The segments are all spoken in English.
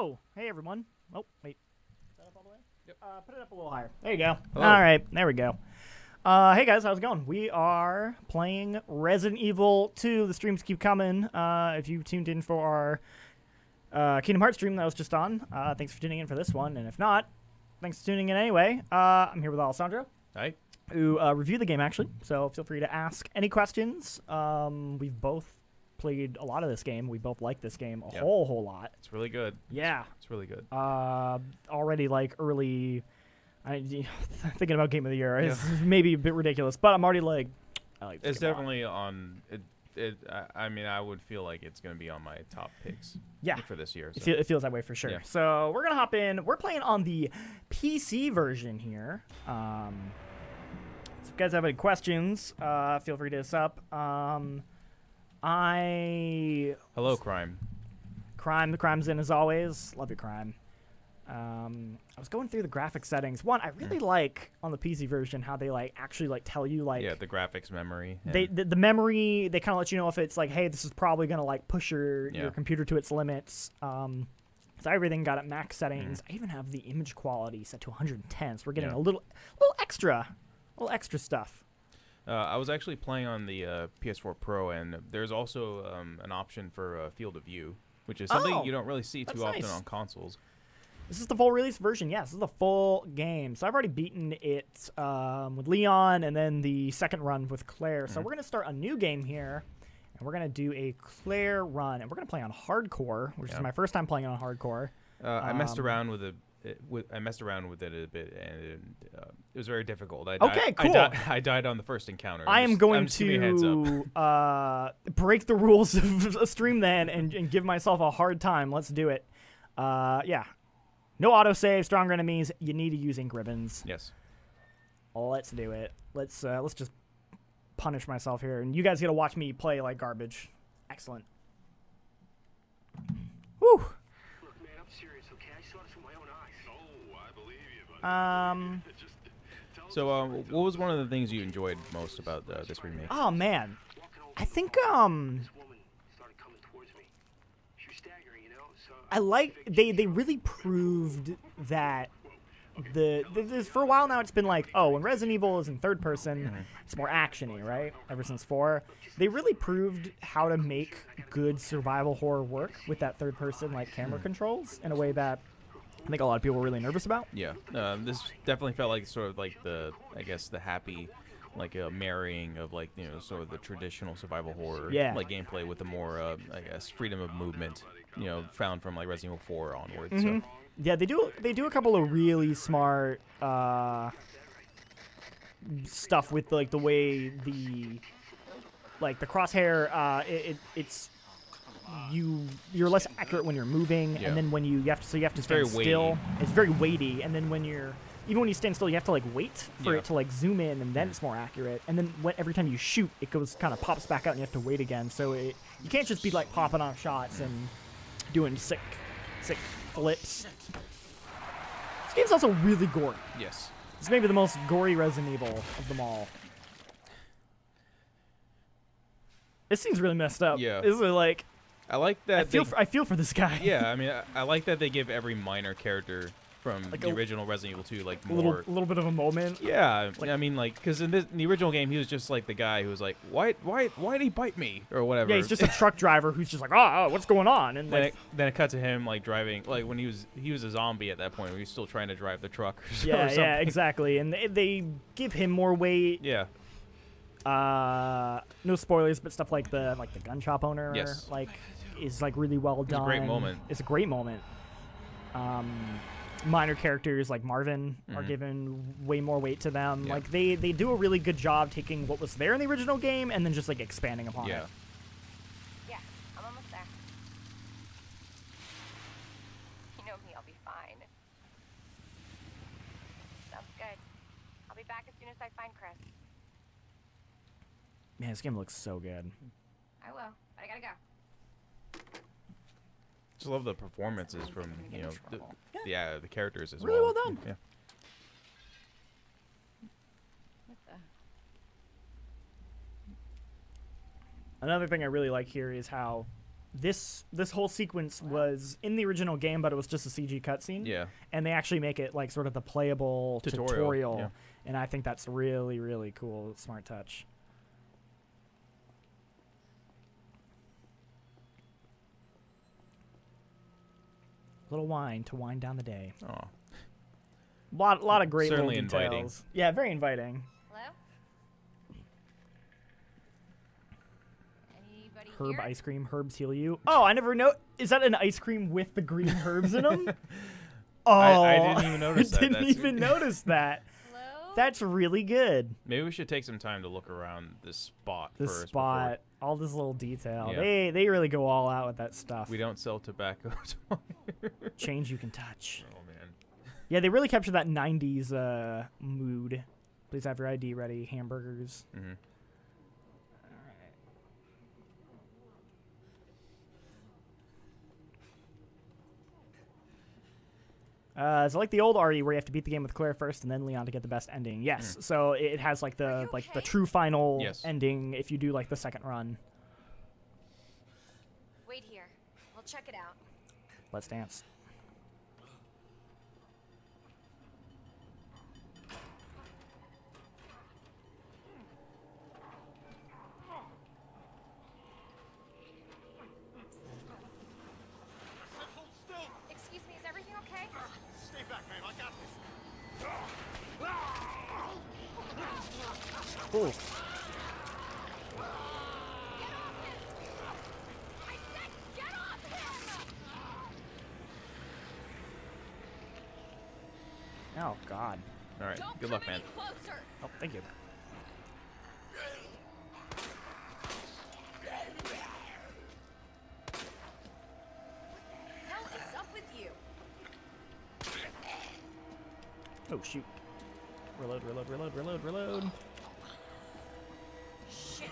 Hello. Hey, everyone. Oh, wait. Is that up all the way? Yep. Put it up a little higher. There you go. Hello. All right. There we go. Hey, guys. How's it going? We are playing Resident Evil 2. The streams keep coming. If you tuned in for our Kingdom Hearts stream that was just on, thanks for tuning in for this one. And if not, thanks for tuning in anyway. I'm here with Alessandro. Hi. Who reviewed the game, actually. So feel free to ask any questions. We've both played a lot of this game. We both like this game a whole lot. It's really good. Yeah. It's really good. Already like early, thinking about Game of the Year is maybe a bit ridiculous, but I'm already like, I like this It's game definitely on. I mean, I would feel like it's going to be on my top picks. For this year. So. It feels that way for sure. Yeah. So we're gonna hop in. We're playing on the PC version here. So if you guys have any questions, feel free to hit us up. Hello, Crime. The crime's in as always. Love your Crime. I was going through the graphic settings. One, I really like on the PC version how they like actually like tell you like the graphics memory. The memory, they kind of let you know if it's like, hey, this is probably gonna like push your computer to its limits. So everything got at max settings. I even have the image quality set to 110. So we're getting a little extra stuff. I was actually playing on the PS4 Pro, and there's also an option for field of view, which is something you don't really see too often on consoles. This is the full release version. Yes, this is the full game. So I've already beaten it with Leon and then the second run with Claire. So we're going to start a new game here, and we're going to do a Claire run. And we're going to play on hardcore, which is my first time playing on hardcore. I messed around with it. I messed around with it a bit, and it was very difficult. I died on the first encounter. I am going to break the rules of a stream then and give myself a hard time. Let's do it. No autosave, stronger enemies. You need to use ink ribbons. Yes. Let's do it. Let's just punish myself here, and you guys get to watch me play like garbage. Excellent. Whew. Look, man, I'm serious, okay? I saw this with my own eyes. Oh, I believe you, buddy. So, what was one of the things you enjoyed most about this remake? Oh man, I think This woman started coming towards me. She was staggering, you know. So I like they really proved that this for a while now. It's been like, oh, when Resident Evil is in third person, it's more actiony, right? Ever since 4, they really proved how to make good survival horror work with that third person like camera controls in a way that I think a lot of people were really nervous about. Yeah, this definitely felt like sort of like the happy, like a marrying of like sort of the traditional survival horror like gameplay with the more I guess freedom of movement found from like Resident Evil 4 onwards. So. Yeah, they do a couple of really smart stuff with like the way the crosshair you're less accurate when you're moving, and then when you have to stand still. It's very weighty, and then when you stand still, you have to like wait for it to like zoom in, and then it's more accurate. And then every time you shoot, it goes kind of pops back out, and you have to wait again. So you can't just be like popping off shots and doing sick flips. This game's also really gory. Yes. It's maybe the most gory Resident Evil of them all. This seems really messed up. Yeah. This is like. I like that. I feel for this guy. Yeah, I mean, I like that they give every minor character from like the original Resident Evil 2 like more. A little bit of a moment. Yeah, I mean, like, because in the original game, he was just like the guy who was like, why did he bite me or whatever. Yeah, he's just a truck driver who's just like, oh, what's going on? And then it cut to him like driving, like when he was a zombie at that point. He was still trying to drive the truck. Yeah, exactly. And they give him more weight. Yeah. No spoilers, but stuff like the gun shop owner, is like really well done. It's a great moment. It's a great moment. Minor characters like Marvin are given way more weight to them. Yeah. Like they do a really good job taking what was there in the original game and then just like expanding upon it. Yeah, I'm almost there. You know me, I'll be fine. Sounds good. I'll be back as soon as I find Chris. Man, this game looks so good. I will, but I gotta go. Just love the performances from the characters as well. Really well done. Yeah. What the? Another thing I really like here is how this whole sequence was in the original game, but it was just a CG cutscene. Yeah. And they actually make it like sort of the playable tutorial. Yeah. And I think that's really, really cool. Smart touch. Little wine to wind down the day. Oh. Lot of great Certainly little details. inviting. Yeah, very inviting. Hello? Anybody Herb here? ice cream. Herbs heal you. Oh, I never know. Is that an ice cream with the green herbs in them? Oh, I didn't even notice that. I didn't even notice that. Hello? That's really good. Maybe we should take some time to look around this spot The first. spot, all this little detail. Yeah. They really go all out with that stuff. We don't sell tobacco. Change you can touch. Oh man. Yeah, they really capture that 90s mood. Please have your ID ready. Hamburgers. Mm-hmm. Is it like the old RE where you have to beat the game with Claire first and then Leon to get the best ending? Yes. So it has like the the true final ending if you do like the second run. Wait here. I'll check it out. Let's dance. Excuse me, is everything okay? Stay back, man. I got this. Ooh. I said get off him! Oh God. All right. Don't Good come luck, man. any closer. Oh, thank you. Hell is up with you? Oh shoot. Reload, reload, reload, reload, reload. Shit.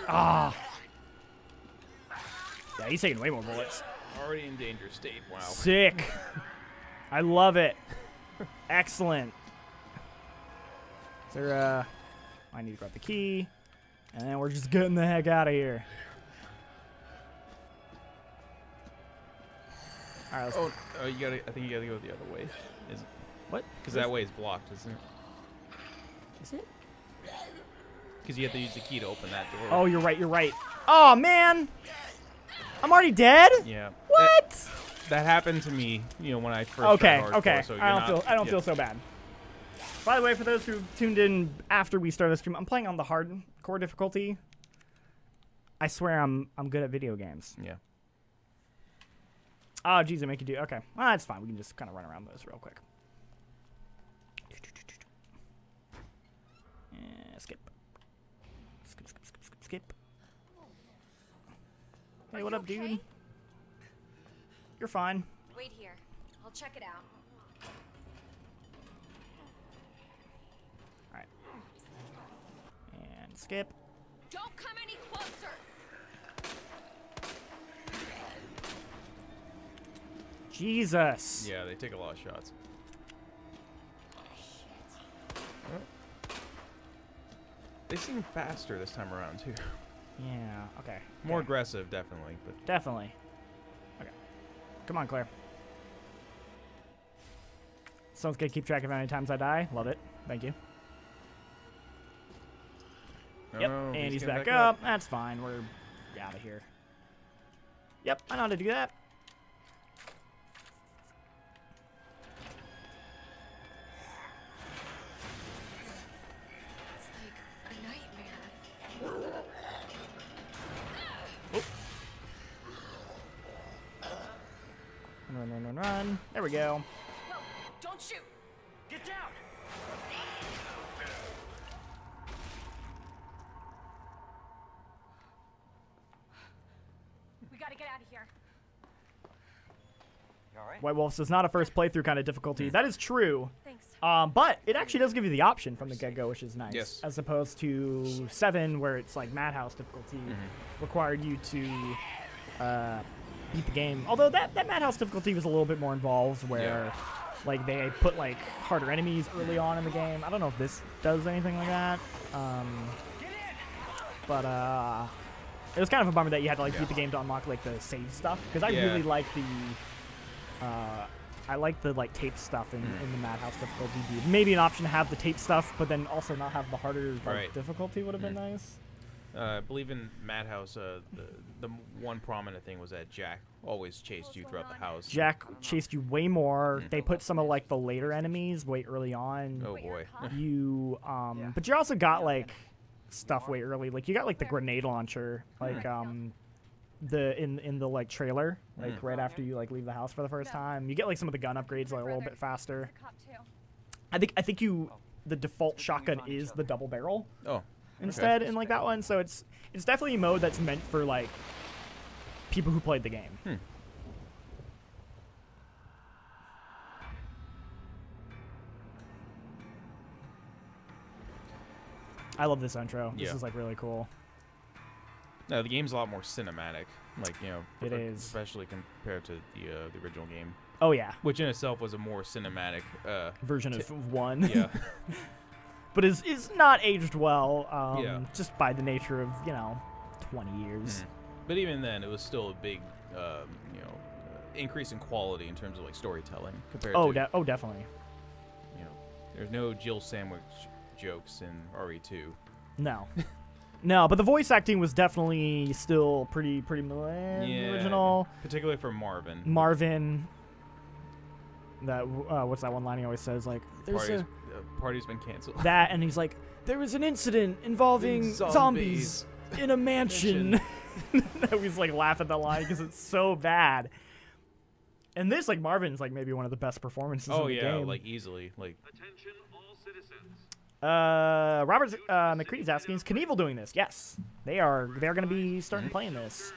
Ah. Yeah, he's taking way more bullets. Already in danger state. Wow. Sick. I love it. Excellent. Is there I need to grab the key. And then we're just getting the heck out of here. Alright, let's go. Oh, you gotta. I think you gotta go the other way. Is What? because that way is blocked, isn't it? Is it? Because you have to use the key to open that door. Oh, you're right, you're right. Oh man! I'm already dead? Yeah. What? That happened to me, you know, when I first Okay, tried hardcore, okay. so I don't feel so bad. By the way, for those who tuned in after we started the stream, I'm playing on the hardcore difficulty. I swear I'm good at video games. Yeah. Oh, geez, they make you do. Okay, well, that's fine. We can just kind of run around those real quick. Skip. Skip, skip, skip, skip, skip. Hey, what up, dude? You're fine. Wait here. I'll check it out. All right. And skip. Don't come any closer. Jesus. Yeah, they take a lot of shots. They seem faster this time around too. Yeah. Okay. More aggressive, definitely, but Definitely. Okay. Come on, Claire. Someone's gonna keep track of how many times I die. Love it. Thank you. Yep. Oh, And he's getting back up. That's fine. We're out of here. Yep. I know how to do that. It's like a nightmare. Run, run, run, run. There we go. No, don't shoot. Get down. We gotta get out of here. You all right? White Wolf says not a first playthrough kind of difficulty. That is true. Thanks. But it actually does give you the option from the get-go, which is nice. Yes. As opposed to 7, where it's like Madhouse difficulty required you to beat the game. Although that Madhouse difficulty was a little bit more involved, where like they put like harder enemies early on in the game. I don't know if this does anything like that. But It was kind of a bummer that you had to like beat the game to unlock like the save stuff, because I really like the I like the like tape stuff in the Madhouse difficulty. Maybe an option to have the tape stuff, but then also not have the harder difficulty would have been nice. I believe in Madhouse, the one prominent thing was that Jack always chased you throughout the house. Jack chased you way more. They put some of like the later enemies way early on. Oh boy. You but you also got like stuff way early. Like you got like the grenade launcher, like in the like trailer, like right after you like leave the house for the first time. You get like some of the gun upgrades like a little bit faster. I think the default shotgun is the double barrel. Oh. Instead in like that one, so it's definitely a mode that's meant for like people who played the game. I love this intro. This is like really cool. No, the game's a lot more cinematic, like it is, especially compared to the original game. Oh yeah, which in itself was a more cinematic version of 1. Yeah. But is not aged well, just by the nature of 20 years. But even then, it was still a big increase in quality in terms of like storytelling compared to. Oh, definitely. There's no Jill sandwich jokes in RE2. No. No, but the voice acting was definitely still pretty original. Particularly for Marvin. Marvin. That what's that one line he always says? Like, there's party's been canceled. That, and he's like, there was an incident involving zombies in a mansion. That was like laugh at that line because it's so bad. And this, like, Marvin's like maybe one of the best performances in the game. Oh yeah, like easily, like. Attention all citizens. Robert McCready's asking, is Knievel doing this? Yes, they are. They're going to be starting playing this.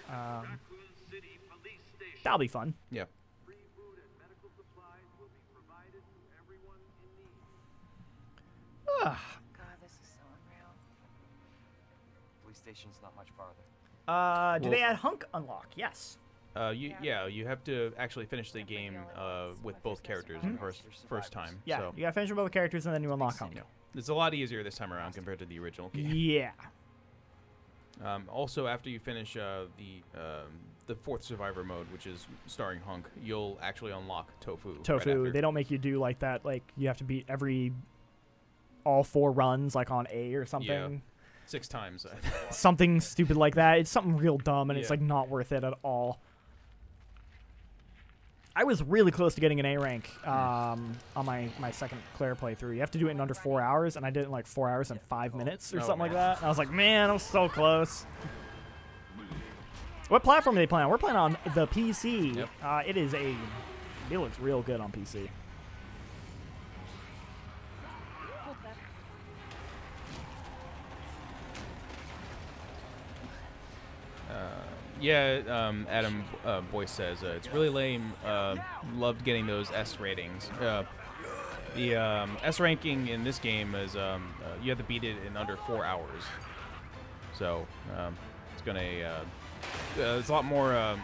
That'll be fun. Yeah. God, this is so unreal. Police station's not much farther. Do they add Hunk unlock? Yes. You have to actually finish the game with both characters in first time. Yeah, so. You got to finish with both characters and then you unlock Hunk. It's a lot easier this time around compared to the original game. Yeah. Also, after you finish the fourth survivor mode, which is starring Hunk, you'll actually unlock Tofu. Tofu. They don't make you do like that. Like you have to beat all 4 runs like on A or something. Yeah. 6 times. Something stupid like that. It's something real dumb, and it's like not worth it at all. I was really close to getting an A rank on my second Claire playthrough. You have to do it in under 4 hours, and I did it in like 4 hours and 5 minutes or something like that. And I was like, man, I was so close. What platform are they playing on? We're playing on the PC. Yep. It looks real good on PC. Adam Boyce says it's really lame. Loved getting those S ratings. The S ranking in this game is you have to beat it in under 4 hours. So it's gonna it's a lot more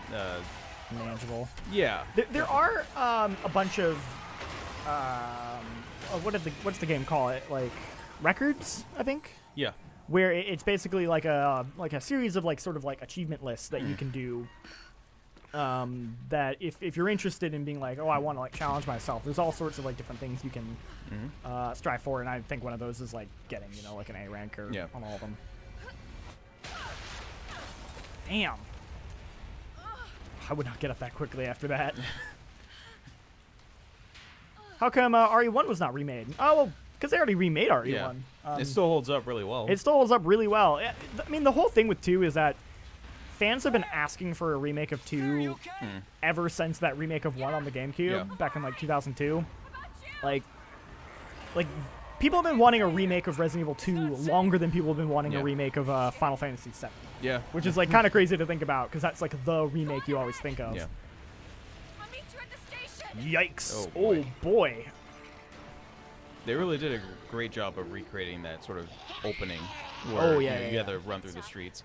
manageable. Yeah. There are a bunch of what's the game call it? Like records, I think. Yeah. Where it's basically like a series of like sort of like achievement lists that you can do. That if you're interested in being like, oh, I want to like challenge myself, there's all sorts of like different things you can strive for, and I think one of those is like getting like an A rank or on all of them. Damn. I would not get up that quickly after that. How come RE1 was not remade? Oh, well, because they already remade RE1. Yeah. It still holds up really well. It still holds up really well. I mean, the whole thing with 2 is that fans have been asking for a remake of 2 ever since that remake of 1 on the GameCube back in like 2002. Like people have been wanting a remake of Resident Evil 2 longer than people have been wanting a remake of Final Fantasy VII. Yeah. Which is like kind of crazy to think about because that's like the remake you always think of. Yeah. I'll meet you at the station. Yikes. Oh boy. Oh, They really did a great job of recreating that sort of opening where you had to run through the streets.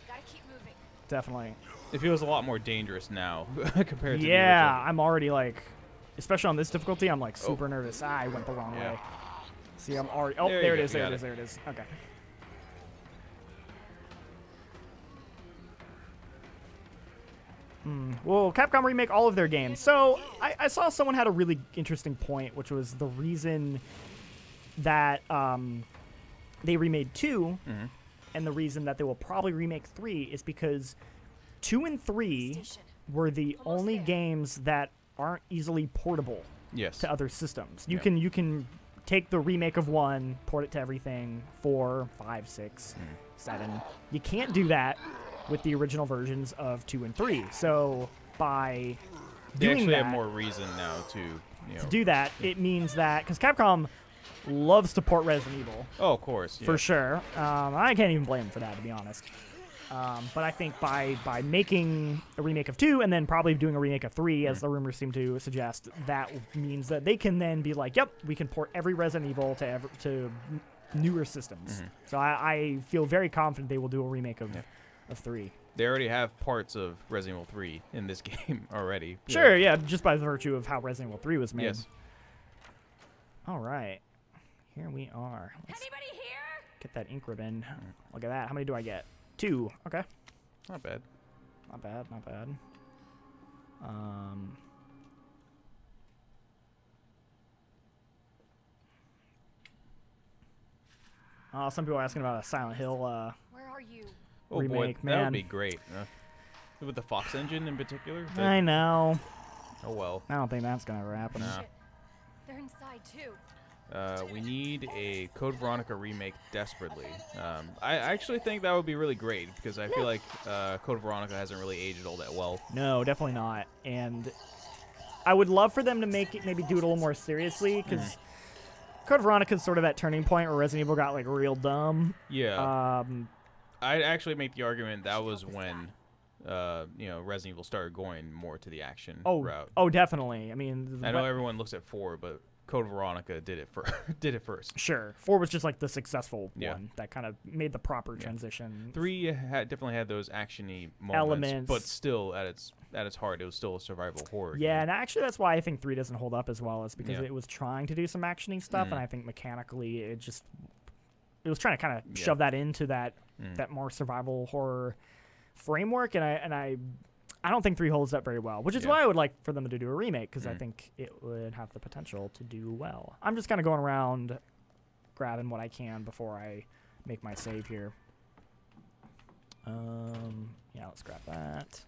Gotta keep moving. Definitely. It feels a lot more dangerous now compared to the Yeah, original. I'm already like, especially on this difficulty, I'm like super nervous. I went the wrong way. See, I'm already. Oh, there it is. There it is. Okay. Well, Capcom remake all of their games. So I saw someone had a really interesting point, which was the reason that they remade 2, and the reason that they will probably remake 3 is because 2 and 3 were the only games that aren't easily portable to other systems. You can take the remake of 1, port it to everything, 4, 5, 6, 7. You can't do that with the original versions of 2 and 3. So by doing that, have more reason now to do that, it means that because Capcom loves to port Resident Evil. Oh, of course, for sure. I can't even blame them for that, to be honest. But I think by making a remake of 2 and then probably doing a remake of 3, as the rumors seem to suggest, that means that they can then be like, yep, we can port every Resident Evil to newer systems. So I feel very confident they will do a remake of 3. They already have parts of Resident Evil 3 in this game already. Sure, yeah, just by virtue of how Resident Evil 3 was made. Yes. All right. Here we are. Let's Anybody here? get that ink ribbon. Look at that. How many do I get? 2. Okay. Not bad. Not bad, not bad. Some people are asking about a Silent Hill Where are you? Oh remake, boy, man. that would be great. With the Fox engine in particular. I know. Oh well. I don't think that's gonna ever happen. Nah. They're inside too. We need a Code Veronica remake desperately. I actually think that would be really great because I feel like Code Veronica hasn't really aged all that well. No, definitely not. And I would love for them to make it, maybe do it a little more seriously, because Code Veronica is sort of that turning point where Resident Evil got like real dumb. Yeah. I'd actually make the argument that was when Resident Evil started going more to the action route. Oh, definitely. I mean, I know everyone looks at 4, but Code Veronica did it first. Sure. 4 was just like the successful one that kind of made the proper transition. 3 definitely had those action-y elements, but still at its heart, it was still a survival horror game. And actually that's why I think 3 doesn't hold up as well, is because it was trying to do some action-y stuff, and I think mechanically it was trying to kind of shove that into that more survival horror framework, and I don't think 3 holds up very well, which is why I would like for them to do a remake, because I think it would have the potential to do well. I'm just kind of going around grabbing what I can before I make my save here. Yeah, let's grab that.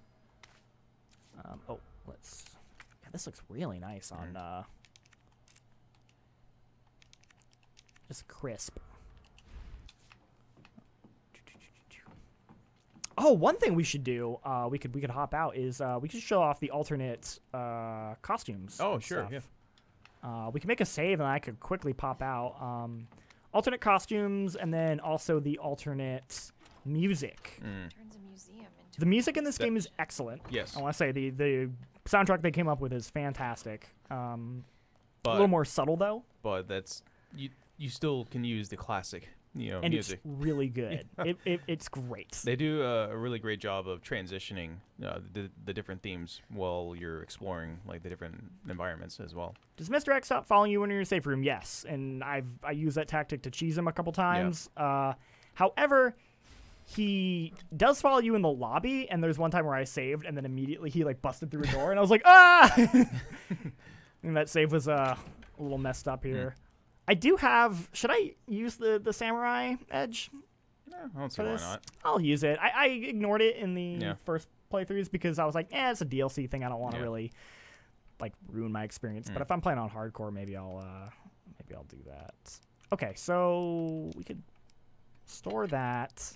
This looks really nice on just crisp. Oh, one thing we should do, we could hop out, is we could show off the alternate costumes. Oh, sure, stuff. We can make a save, and I could quickly pop out. Alternate costumes, and then also the alternate music. Turns a museum into The music in this game is excellent. Yes. I want to say the soundtrack they came up with is fantastic. A little more subtle, though. But that's you still can use the classic and music. It's really good. It's great. They do a really great job of transitioning the different themes while you're exploring like the different environments as well. Does Mr. X stop following you when you're in your safe room? Yes, and I use that tactic to cheese him a couple times. Yeah. However, he does follow you in the lobby, and there's one time where I saved, and then immediately he like busted through a door, and I was like, ah! And that save was a little messed up here. I do have... Should I use the Samurai Edge? No, I don't see why not. I'll use it. I ignored it in the first playthroughs because I was like, it's a DLC thing. I don't want to really like ruin my experience. But if I'm playing on hardcore, maybe I'll do that. Okay, so we could store that.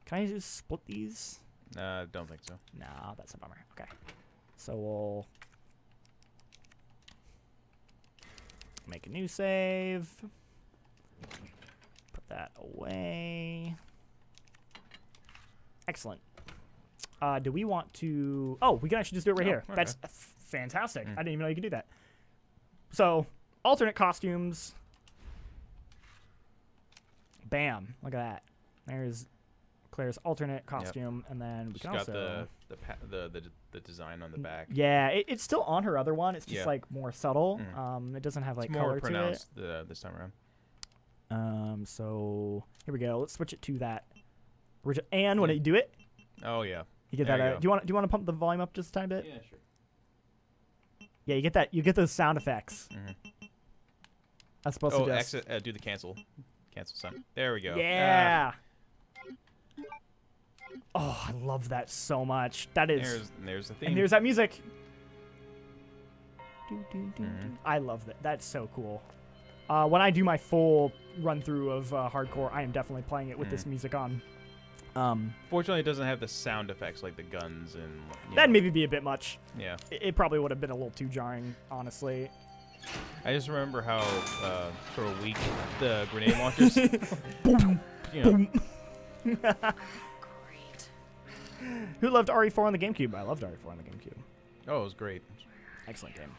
Can I just split these? Don't think so. No, that's a bummer. Okay, so we'll make a new save. Put that away. Excellent. Do we want to... Oh, we can actually just do it right here. Okay. That's fantastic. I didn't even know you could do that. So, alternate costumes. Bam. Look at that. There's Claire's alternate costume, and then we can also... the design on the back. Yeah, it's still on her other one. It's just like more subtle. It doesn't have like it's color more pronounced to it. This time around. So here we go. Let's switch it to that. And when you do it, oh yeah, You get that. Do you want to pump the volume up just a tiny bit? Yeah, sure. Yeah, you get that. You get those sound effects. That's supposed to exit. Do the cancel sign. There we go. Yeah. Oh, I love that so much. That is. There's the theme. And there's that music. I love that. That's so cool. When I do my full run through of hardcore, I am definitely playing it with this music on. Fortunately, it doesn't have the sound effects like the guns and. That'd maybe be a bit much. Yeah. It probably would have been a little too jarring, honestly. I just remember how sort of weak the grenade launchers. Boom. Boom. Great. Who loved RE4 on the GameCube? I loved RE4 on the GameCube. Oh, it was great. Excellent game.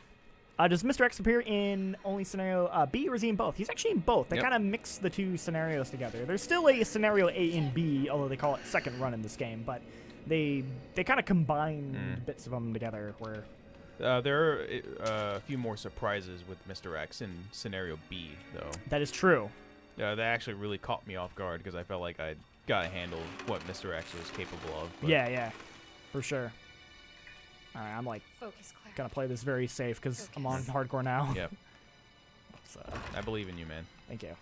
Does Mr. X appear in only scenario B, or is he in both? He's actually in both. They kind of mix the two scenarios together. There's still a scenario A and B, although they call it second run in this game, but they kind of combine bits of them together. Where there are a few more surprises with Mr. X in scenario B, though. That is true. That actually really caught me off guard because I felt like I got to handle what Mr. X was capable of. But yeah, for sure. All right, I'm like gonna play this very safe because I'm on hardcore now. Yep. So, I believe in you, man. Thank you.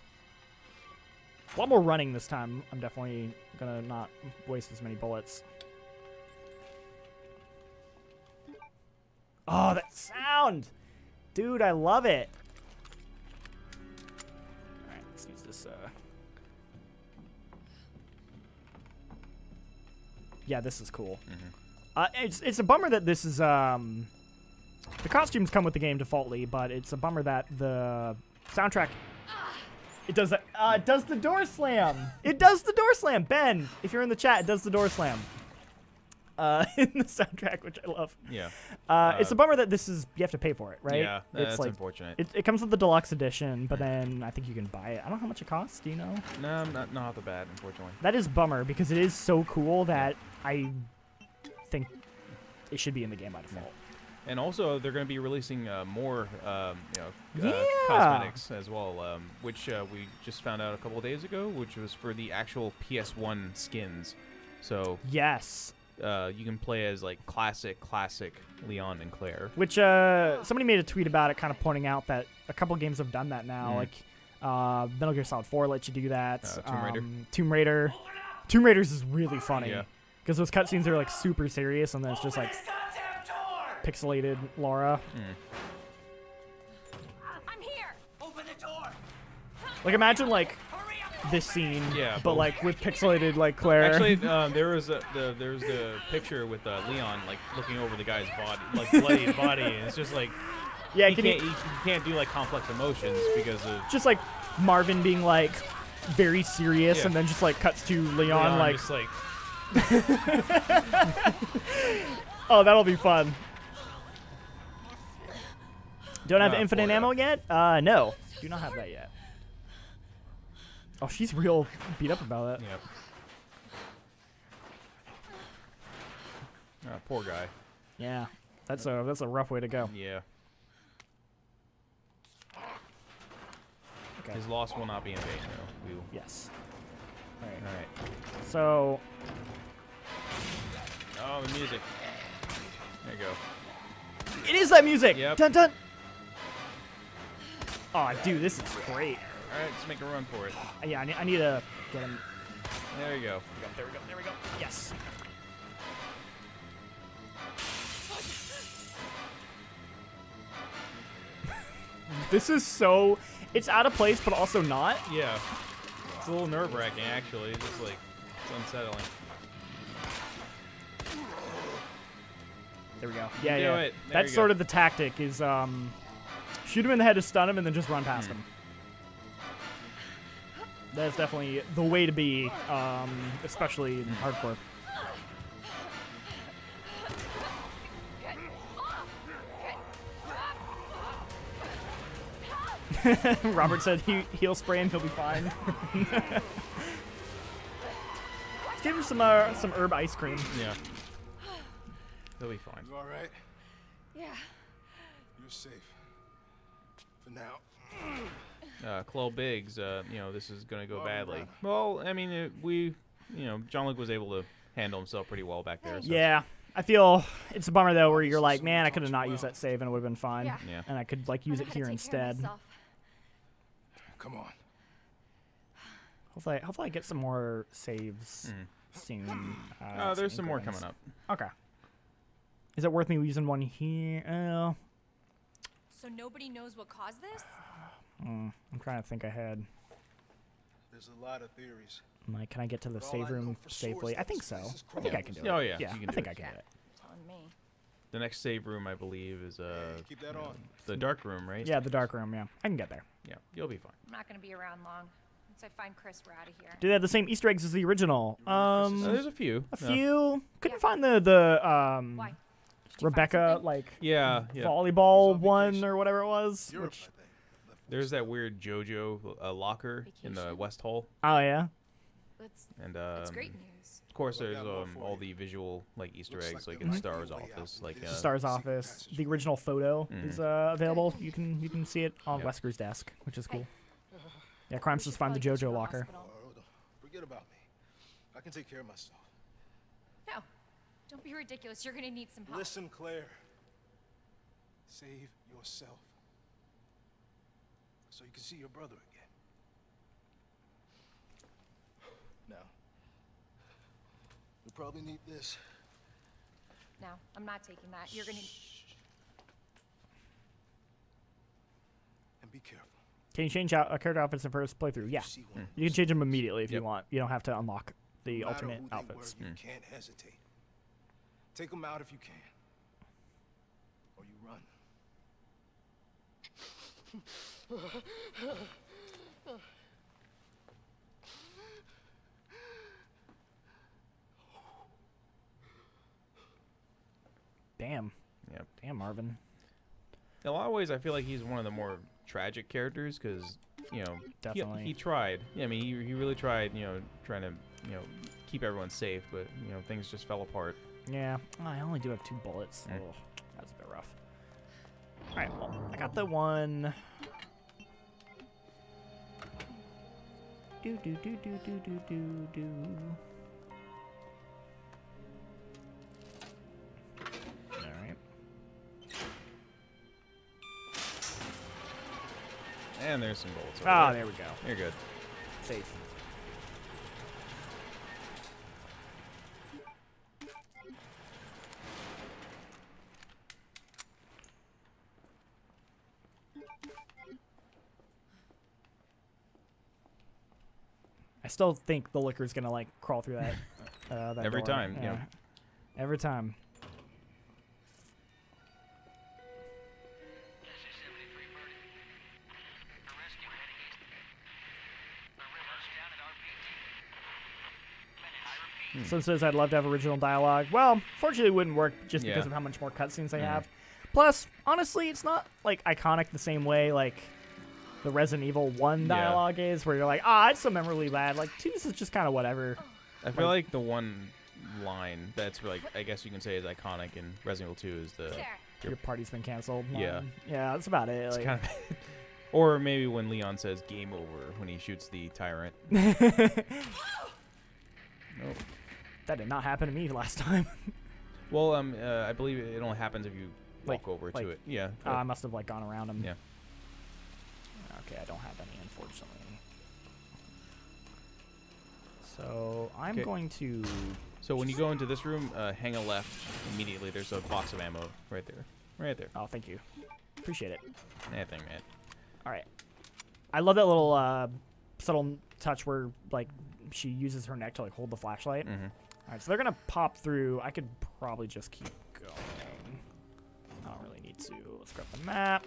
A lot more running this time. I'm definitely gonna not waste as many bullets. Oh, that sound! Dude, I love it. All right, let's use this. Yeah, this is cool. It's a bummer that this is the costumes come with the game defaultly, but it's a bummer that the soundtrack it does that. It does the door slam. It does the door slam. Ben, if you're in the chat, it does the door slam. In the soundtrack, which I love. Yeah. It's a bummer that this is you have to pay for it, right? Yeah, that's like, unfortunate. It comes with the deluxe edition, but then I think you can buy it. I don't know how much it costs. Do you know? No, not off the bat, unfortunately. That is bummer because it is so cool that I think it should be in the game by default. And also, they're going to be releasing more, cosmetics as well, which we just found out a couple of days ago, which was for the actual PS1 skins. So yes, you can play as like classic Leon and Claire. Which somebody made a tweet about it, kind of pointing out that a couple games have done that now. Like Metal Gear Solid 4 lets you do that. Tomb Raider. Tomb Raiders is really funny. Yeah. Because those cutscenes are like super serious, and then it's just like pixelated Laura. I'm here. Open the door. Like imagine like this scene, but like with pixelated like Claire. Actually, there's the picture with Leon like looking over the guy's body, like bloodied body, and it's just like you can't do like complex emotions because of just like Marvin being like very serious, and then just like cuts to Leon like. Just, like oh, that'll be fun. Don't have infinite ammo yet? No. Do not have that yet. Oh, she's real beat up about it. Yep. Poor guy. Yeah. That's a rough way to go. Yeah. Okay. His loss will not be in vain, though. Yes. All right. So. Oh, the music. There you go. It is that music. Yep. Dun dun. Oh, dude, this is great. All right, let's make a run for it. Yeah, I need to get him. There you go. There we go. Yes. This is so. It's out of place, but also not. Yeah. It's a little nerve-wracking, actually. It's just like it's unsettling. There we go. Yeah. That's sort of the tactic is shoot him in the head to stun him and then just run past him. That's definitely the way to be, especially in hardcore. Robert said he'll spray and he'll be fine. Let's give him some herb ice cream. Yeah. He'll be fine. You all right? Yeah. You're safe. For now. Chloe Biggs, this is going to go badly. Well, I mean, John Luke was able to handle himself pretty well back there. So. Yeah. I feel it's a bummer, though, where you're like, man, I could have not used that save and it would have been fine. Yeah. And I could, like, use it here instead. Come on. Hopefully I get some more saves soon. There's some more coming up. Okay. Is it worth me using one here? So nobody knows what caused this? I'm trying to think ahead. There's a lot of theories. I'm like, can I get to the save room safely? I think so. I think I can do it. Oh, yeah. Yeah, I think I can do it. On me. The next save room, I believe, is Keep that on. the dark room, right? Yeah, the dark room, yeah. I can get there. Yeah, you'll be fine. I'm not gonna be around long. Once I find Chris, we're out of here. Do they have the same Easter eggs as the original? There's a few. A few. Couldn't find the Why? Rebecca, like, Yeah. volleyball one or whatever it was. Which, there's that weird JoJo locker in the West Hall. oh, yeah? And That's great news. of course, there's all the visual like Easter eggs, like in Star's office, like Star's office. The original photo is available. You can see it on Wesker's desk, which is cool. Yeah, Crimes just find the JoJo locker. Forget about me. I can take care of myself. No, don't be ridiculous. You're gonna need some help. Listen, Claire. Save yourself. So you can see your brother again. Now, we probably need this. No, I'm not taking that. You're gonna. And be careful. Can you change out character outfits in first playthrough? Yeah. You can change them immediately if you want. You don't have to unlock the alternate outfits. You can't hesitate. Take them out if you can. Or you run. Damn. Yep. Damn, Marvin. In a lot of ways, I feel like he's one of the more tragic characters because, you know, definitely he tried. Yeah, I mean, he really tried, you know, trying to, you know, keep everyone safe, but, you know, things just fell apart. Yeah. Oh, I only do have 2 bullets. Oh, that's a bit rough. All right, well, I got the one. Do do do do do do do do. All right. And there's some bullets. Ah, there we go. You're good. Safe. I still think the liquor's gonna like crawl through that. That every door. time. Yeah. Every time. Someone says I'd love to have original dialogue. Well, fortunately it wouldn't work just because of how much more cutscenes they have. Plus, honestly, it's not like iconic the same way like the Resident Evil 1 dialogue is, where you're like, it's so memorably bad. Like, 2 is just kind of whatever. I feel like the one line that's like, I guess you can say is iconic in Resident Evil 2 is the your party's been canceled. Yeah. Yeah, that's about it. Like, kind of or maybe when Leon says game over when he shoots the tyrant. Nope. That did not happen to me last time. Well, I believe it only happens if you walk over to it. Yeah. I must have like gone around him. Yeah. Okay, I don't have any, unfortunately. So I'm going to. So when you go into this room, hang a left immediately. There's a box of ammo right there. Right there. Oh, thank you. Appreciate it. Anything, man. All right. I love that little subtle touch where like she uses her neck to like hold the flashlight. All right, so they're gonna pop through. I could probably just keep going. I don't really need to. Let's grab the map.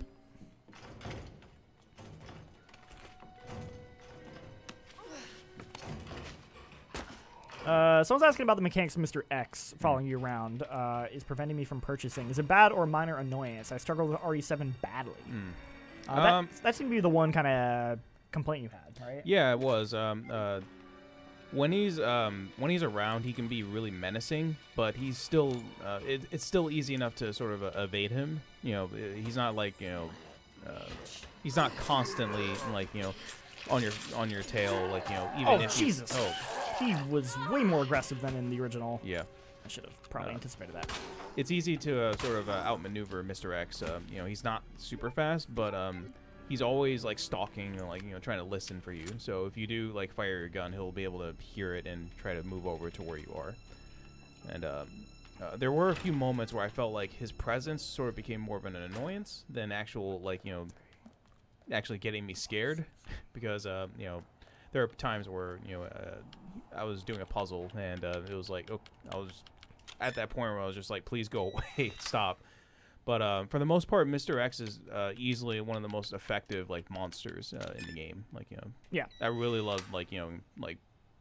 Someone's asking about the mechanics of Mr. X following you around. Is preventing me from purchasing. Is it bad or minor annoyance? I struggled with RE7 badly. That seemed to be the one kind of complaint you had, right? Yeah, it was. When he's around, he can be really menacing, but he's still it's still easy enough to sort of evade him. You know, he's not like he's not constantly like on your tail, like even if Jesus. he was way more aggressive than in the original. Yeah. I should have probably anticipated that. It's easy to sort of outmaneuver Mr. X. You know, he's not super fast, but he's always like stalking, like, you know, trying to listen for you. So if you do like fire your gun, he'll be able to hear it and try to move over to where you are. And there were a few moments where I felt like his presence sort of became more of an annoyance than actual, like, you know, actually getting me scared, because you know, there are times where, you know, I was doing a puzzle and it was like, oh, I was at that point where I was just like, please go away, stop. But for the most part, Mr. X is easily one of the most effective like monsters in the game. Like, you know, yeah, I really loved like, you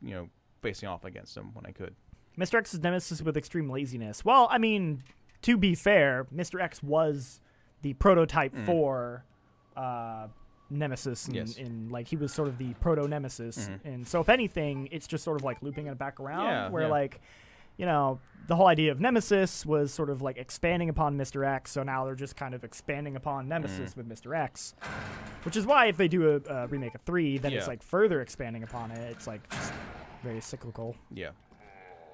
know, facing off against him when I could. Mr. X's nemesis with extreme laziness. Well, I mean, to be fair, Mr. X was the prototype for Nemesis, in like he was sort of the proto-Nemesis, and so if anything, it's just sort of like looping it back around, where like, you know, the whole idea of Nemesis was sort of like expanding upon Mr. X, so now they're just kind of expanding upon Nemesis with Mr. X, which is why if they do a remake of 3, then it's like further expanding upon it. It's like just very cyclical. Yeah.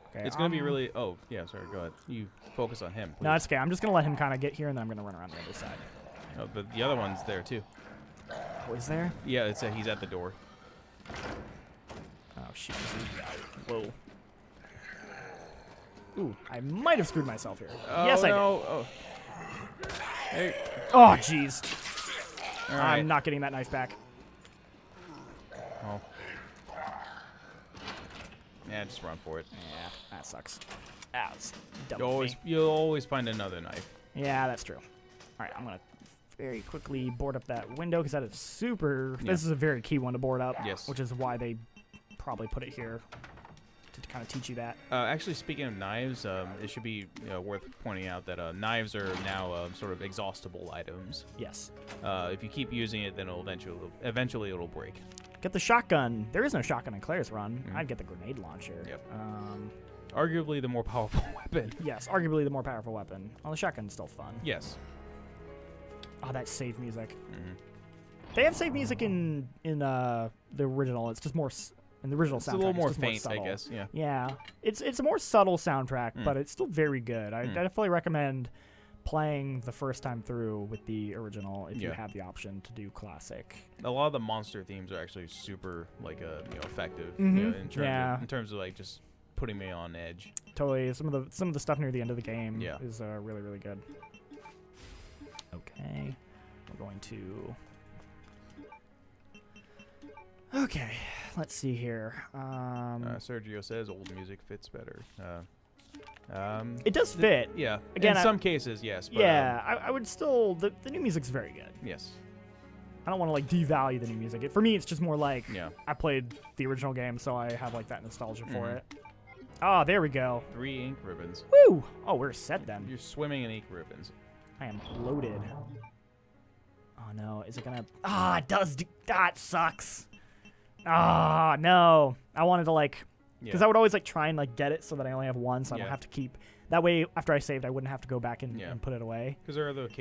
Okay, it's gonna be really. Oh yeah, sorry. Go ahead. You focus on him, please. No, it's okay. I'm just gonna let him kind of get here, and then I'm gonna run around the other side. Oh, but the other one's there too. Oh, is there? Yeah, it's he's at the door. Oh shoot! Whoa. Ooh, I might have screwed myself here. Oh, yes, I no. did. Oh. Hey. Oh, jeez. Right. I'm not getting that knife back. Oh. Yeah, just run for it. Yeah, that sucks. That was dumb. You'll always find another knife. Yeah, that's true. All right, I'm gonna very quickly board up that window because that is super. Yeah. This is a very key one to board up. Yes. Which is why they probably put it here to kind of teach you that. Actually, speaking of knives, it should be worth pointing out that knives are now sort of exhaustible items. Yes. If you keep using it, then eventually it'll break. Get the shotgun. There is no shotgun in Claire's run. I'd get the grenade launcher. Yep. Arguably the more powerful weapon. Yes, arguably the more powerful weapon. Well, the shotgun's still fun. Yes. Oh, that save music. They have save music in the original. It's just more in the original soundtrack. It's a little more faint, I guess. Yeah. Yeah, it's a more subtle soundtrack, but it's still very good. I definitely recommend playing the first time through with the original if you have the option to do classic. A lot of the monster themes are actually super like effective. You know, in terms of like just putting me on edge. Totally. Some of the stuff near the end of the game is really, really good. Okay, we're going to. Okay, let's see here. Sergio says old music fits better. It does fit. Yeah. Again, in some cases, yes. But, yeah, I would still. The new music's very good. Yes. I don't want to like devalue the new music. For me, it's just more like I played the original game, so I have like that nostalgia for it. Ah, there we go. 3 ink ribbons. Woo! Oh, we're set then. You're swimming in ink ribbons. I am loaded. Oh no, is it gonna? Ah, it does. That sucks. Ah, no. I wanted to like, because I would always like try and like get it so that I only have one, so I don't have to keep. That way, after I saved, I wouldn't have to go back and put it away. Because there are those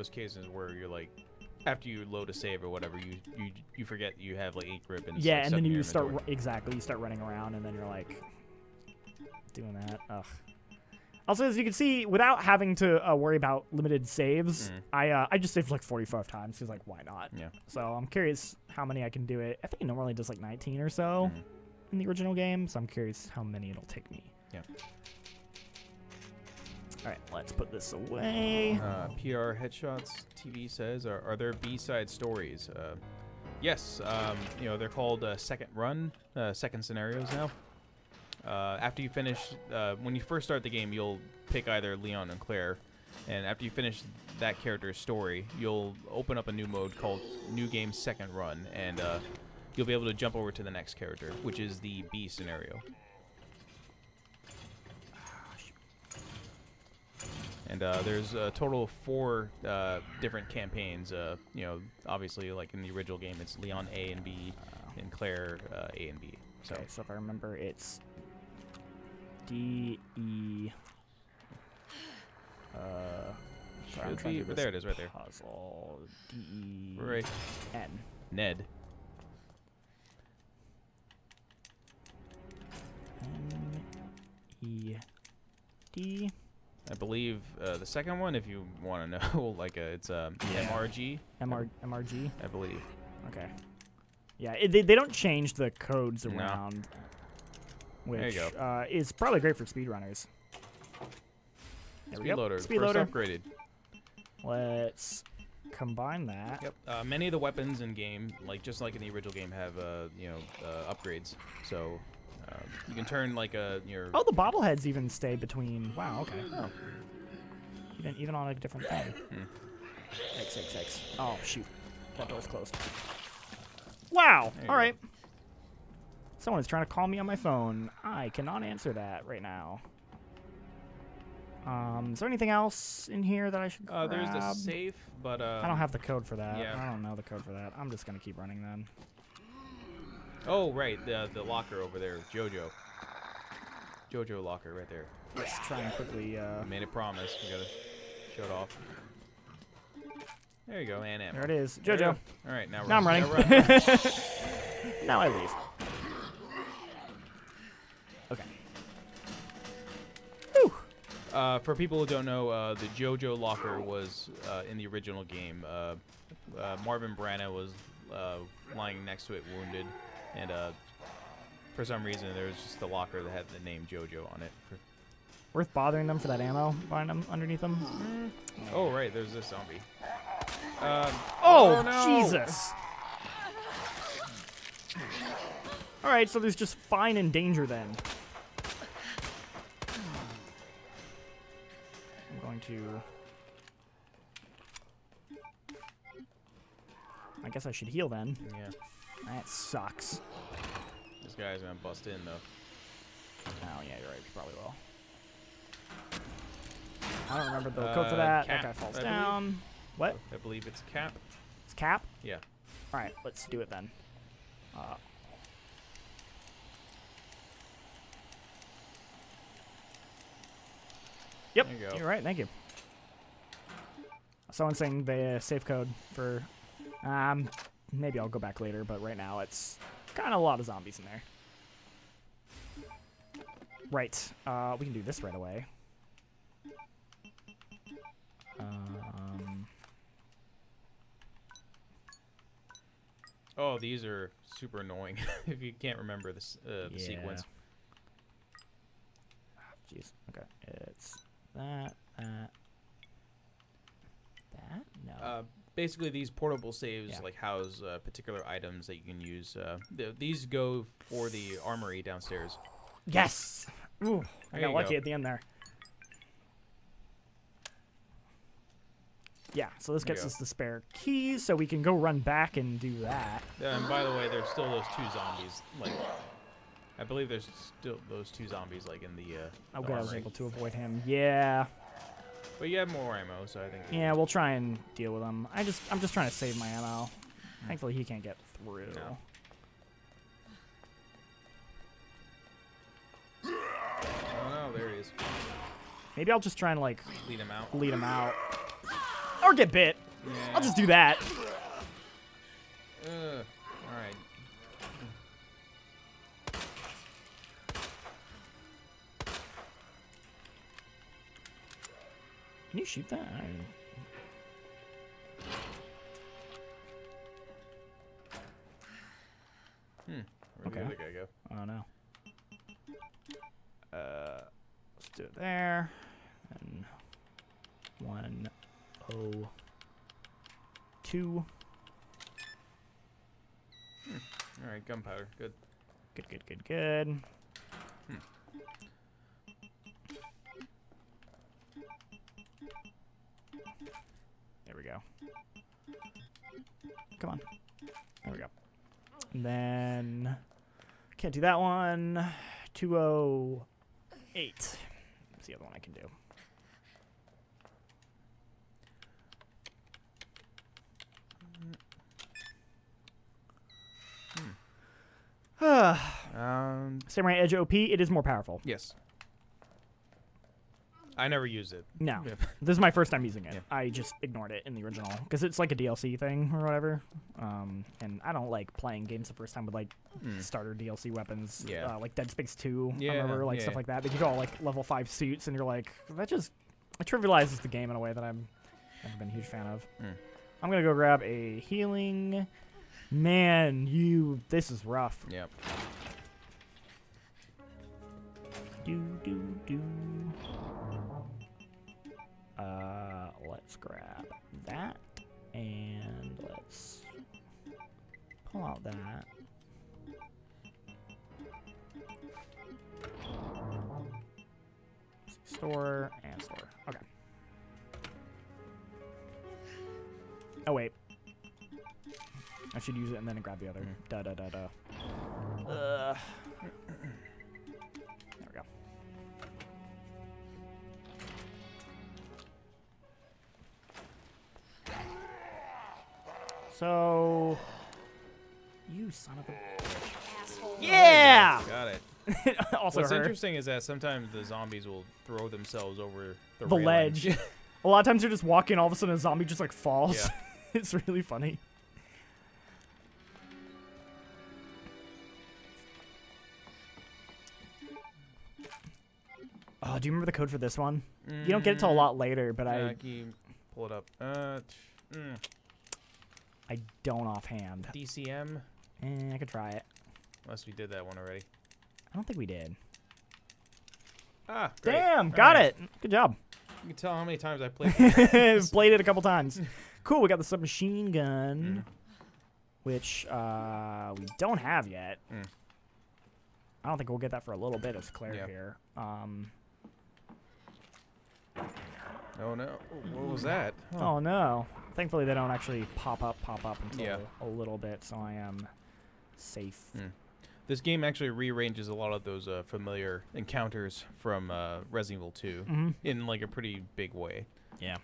cases where you're like, after you load a save or whatever, you forget you have like ink ribbons. Yeah, like, and then you start you start running around, and then you're like doing that. Ugh. Also, as you can see, without having to worry about limited saves, I just saved like 45 times. Because like, why not? Yeah. So I'm curious how many I can do it. I think it normally does like 19 or so in the original game. So I'm curious how many it'll take me. Yeah. All right, let's put this away. PR Headshots TV says, are there B-side stories? Yes. You know, they're called second run, second scenarios now. After you finish, when you first start the game, you'll pick either Leon and Claire, and after you finish that character's story, you'll open up a new mode called New Game Second Run, and you'll be able to jump over to the next character, which is the B scenario. And there's a total of 4 different campaigns. You know, obviously, like in the original game, it's Leon A and B, and Claire A and B. So, okay, so if I remember, it's D, E. Should be, but there it is, right there. Puzzle. D, E. Right. N. Ned. N-E-D. I believe the second one, if you want to know, like it's MRG. MRG? I believe. Okay. Yeah, they don't change the codes around, which is probably great for speedrunners. Speed loader. Speed first loader. upgraded. Let's combine that. Yep. Many of the weapons in game, like just like in the original game, have upgrades. So you can turn like your. Oh, the bobbleheads even stay between. Wow. Okay. Oh. Even on a different thing. X. Oh shoot, that door's closed. Wow. All right. Someone is trying to call me on my phone. I cannot answer that right now. Is there anything else in here that I should grab? There's the safe, but I don't have the code for that. Yeah. I don't know the code for that. I'm just gonna keep running then. Oh right, the locker over there, Jojo locker right there. Let's try and quickly. Made a promise. We gotta show it off. There you go, and there it is, Jojo. All right, now I'm running. Run. Now I leave. Okay. Whew. For people who don't know, the JoJo locker was in the original game. Marvin Branagh was lying next to it, wounded, and for some reason there was just a locker that had the name JoJo on it. Worth bothering them for that ammo underneath them? Oh right, there's this zombie. Oh no. Jesus! All right, so there's just fine and danger then. I'm going to. I guess I should heal then. Yeah. That sucks. This guy's gonna bust in though. Oh yeah, you're right. You probably will. I don't remember the code for that. Cap, That guy falls I down. believe. What? I believe it's Cap. It's Cap? Yeah. All right, let's do it then. Yep, There you go. you're right. Thank you. Someone's saying the safe code for. Maybe I'll go back later, but right now it's kind of a lot of zombies in there. Right. We can do this right away. Oh, these are super annoying if you can't remember this the sequence. Jeez. Okay. It's that. No. Basically, these portable saves like house particular items that you can use. These go for the armory downstairs. Yes. Ooh, I got lucky at the end there. Yeah, so this gets us the spare keys, so we can go run back and do that. Yeah, and by the way, there's still those two zombies. Like, I believe there's still those two zombies, like in the. Oh, good, I was able to avoid him. Yeah. But you have more ammo, so I think. Yeah, we'll try and deal with him. I'm just trying to save my ammo. Thankfully, he can't get through. No. Oh no, there he is. Maybe I'll just try and like lead him out. Lead him out. Or get bit. Yeah. I'll just do that. All right. Can you shoot that? Where'd the other guy go? Oh no. Let's do it there. And 102. All right, gunpowder. Good. Good. There we go. Come on. There we go. And then can't do that one. 208. That's the other one I can do. Samurai Edge OP, it is more powerful. Yes. I never used it. No. This is my first time using it. Yeah. I just ignored it in the original because it's like a DLC thing or whatever. And I don't like playing games the first time with like starter DLC weapons. Yeah. Like Dead Space 2. I remember like stuff like that. They give you all like level 5 suits, and you're like, it trivializes the game in a way that I've never been a huge fan of. I'm gonna go grab a healing. Man, this is rough. Yep. Let's grab that, and let's pull out that. Store and store. Okay. Oh wait. I should use it and then grab the other. Da da da da. There we go. So, you son of a Asshole. yeah. Got it. Also, what's interesting is that sometimes the zombies will throw themselves over the ledge. A lot of times they're just walking, all of a sudden a zombie just like falls. Yeah. It's really funny. Oh, do you remember the code for this one? You don't get it till a lot later, but can you pull it up? I don't offhand. DCM? I could try it. Unless we did that one already. I don't think we did. Ah, great. Damn, got it. Good job. You can tell how many times I played it. Played it a couple times. Cool, we got the submachine gun, which we don't have yet. I don't think we'll get that for a little bit as Claire here. Oh no, what was that? Huh. Oh no. Thankfully they don't actually pop up until a little bit, so I am safe. This game actually rearranges a lot of those familiar encounters from Resident Evil 2 in like a pretty big way. Yeah.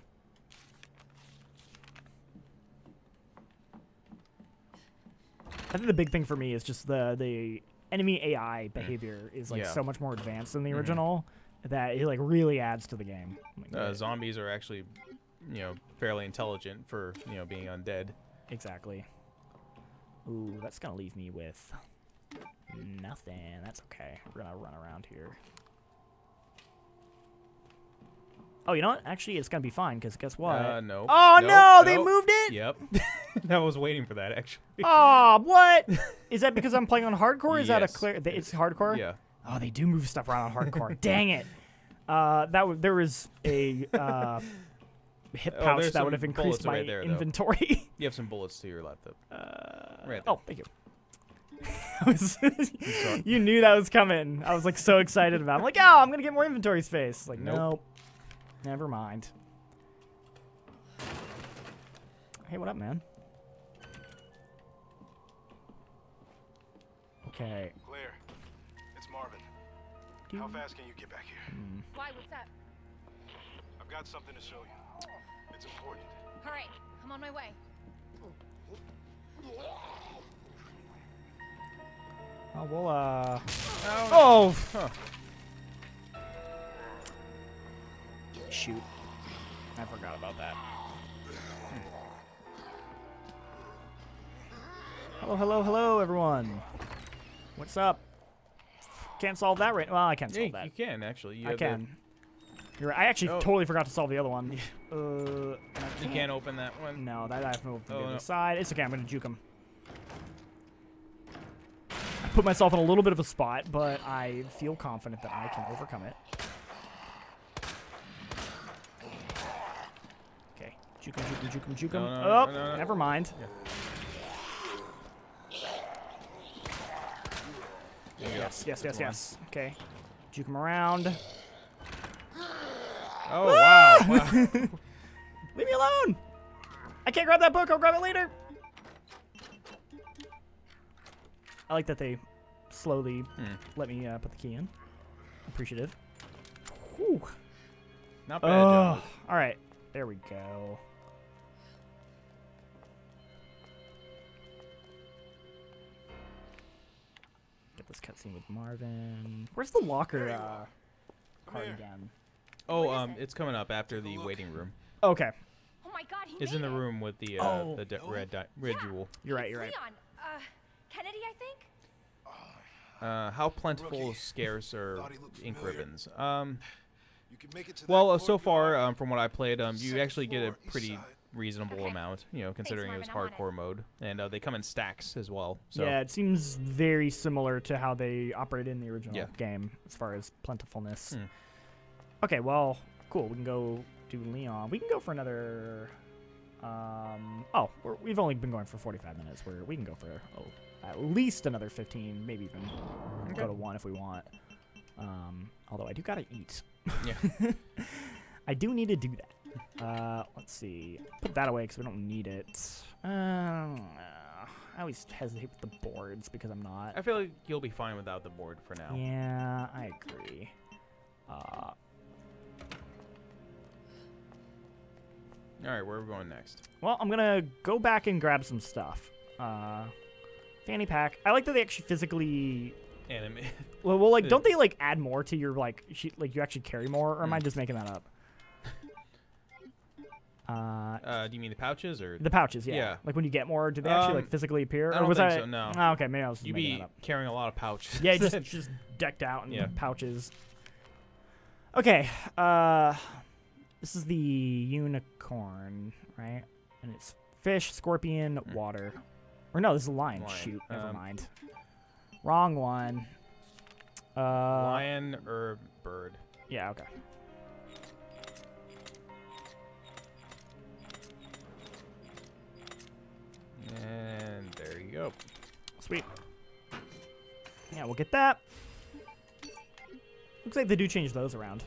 I think the big thing for me is just the enemy AI behavior is like so much more advanced than the original that it like really adds to the game. Zombies are actually, fairly intelligent for being undead. Exactly. Ooh, that's gonna leave me with nothing. That's okay. We're gonna run around here. Oh, you know what? Actually, it's gonna be fine because guess what? No. Oh no, they moved it. Yep. I was waiting for that actually. Oh, what? Is that because I'm playing on hardcore? Is that a clear? It's hardcore. Yeah. Oh, they do move stuff around on hardcore. Dang it. There was a hip pouch that would have increased my inventory. You have some bullets to your left. Right there. Oh, thank you. You knew that was coming. I was like so excited about it. I'm like, oh, I'm gonna get more inventory space. Like, nope. Never mind. Hey, what up, man? Okay. Claire, it's Marvin. How fast can you get back here? Why? What's up? I've got something to show you. It's important. All right, I'm on my way. Oh, we'll, Oh! Huh. Shoot. I forgot about that. Hello, hello, hello, everyone. What's up? Can't solve that right. Well, I can solve that. You can, actually. I can. You're right. I actually totally forgot to solve the other one. You can't open that one? No, that I have to move to the other side. It's okay. I'm going to juke him. I put myself in a little bit of a spot, but I feel confident that I can overcome it. Okay. Juke him, juke him, juke him, juke him. No, never mind. Yeah. Yes. Okay. Juke him around. Oh, wow. Leave me alone. I can't grab that book. I'll grab it later. I like that they slowly let me put the key in. Appreciative. Whew. Not bad, John. All right. There we go. Get this cutscene with Marvin. Where's the locker card again? Oh, it's coming up after the waiting room. Okay. Oh my God, he It's in the room with the red jewel. You're right. You're right. Leon. Kennedy, I think. How plentiful, scarce are ink ribbons? Well, so far from what I played, you actually get a pretty reasonable amount, you know, considering it was hardcore mode, and they come in stacks as well. So. Yeah, it seems very similar to how they operated in the original game as far as plentifulness. Okay, well, cool. We can go do Leon. We can go for another. We've only been going for 45 minutes. We can go for at least another 15, maybe even go to 1 if we want. Although I do gotta eat. Yeah. I do need to do that. Let's see. Put that away because we don't need it. I always hesitate with the boards because I'm not. I feel like you'll be fine without the board for now. Yeah, I agree. All right, where are we going next? Well, I'm gonna go back and grab some stuff. Fanny pack. I like that they actually physically animate. Well, like, don't they like add more to your like you actually carry more, or am I just making that up? Do you mean the pouches or the pouches? Yeah. Like when you get more, do they actually like physically appear? I don't think so. No. Oh, okay, maybe I was just making be that up. Carrying a lot of pouches. Yeah, just decked out in pouches. Okay. This is the unicorn, right? And it's fish, scorpion, water. Or no, this is a lion. Shoot, never mind. Wrong one. Lion or bird? Yeah, okay. And there you go. Sweet. Yeah, we'll get that. Looks like they do change those around.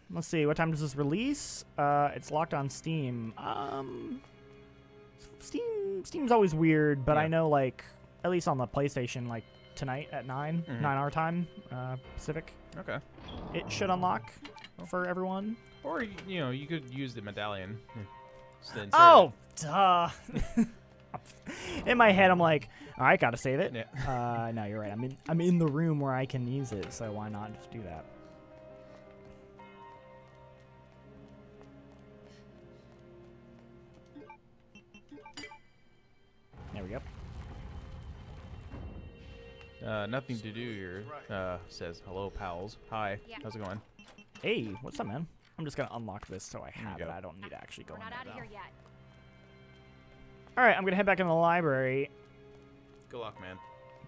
Let's see. What time does this release? It's locked on Steam. Steam's always weird, but I know, like, at least on the PlayStation, like, tonight at 9 our time, Pacific. Okay. It should unlock for everyone. Or, you know, you could use the medallion. Oh, duh. In my head, I'm like, all right, gotta save it. Yeah. No, you're right. I'm in the room where I can use it, so why not just do that? There we go. Nothing to do here. Says, hello, pals. Hi. Yeah. How's it going? Hey, what's up, man? I'm just going to unlock this so I have it. I don't need to actually go in there, We're not out of here yet. All right, I'm going to head back in the library. Good luck, man.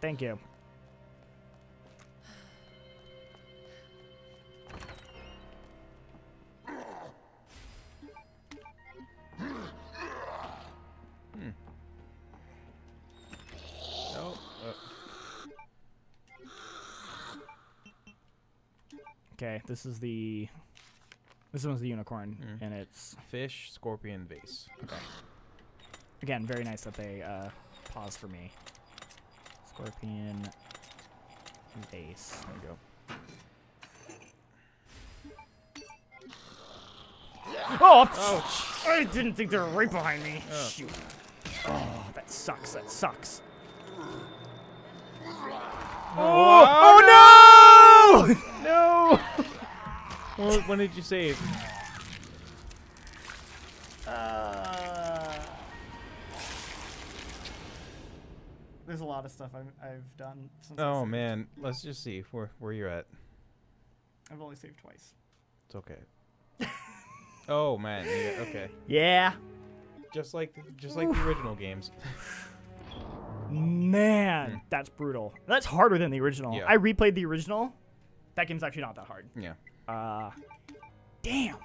Thank you. Okay, this one's the unicorn, and it's fish, scorpion, vase. Okay. Again, very nice that they pause for me. Scorpion, vase. There we go. Oh! I didn't think they were right behind me. Oh. Shoot. Oh, that sucks. That sucks. Oh, no! No! Well, when did you save? There's a lot of stuff I've done since. Oh man, let's just see where you're at. I've only saved twice. It's okay. Oh man, yeah, okay. Yeah. Just like the original games. Man, that's brutal. That's harder than the original. Yeah. I replayed the original. That game's actually not that hard. Yeah. Damn.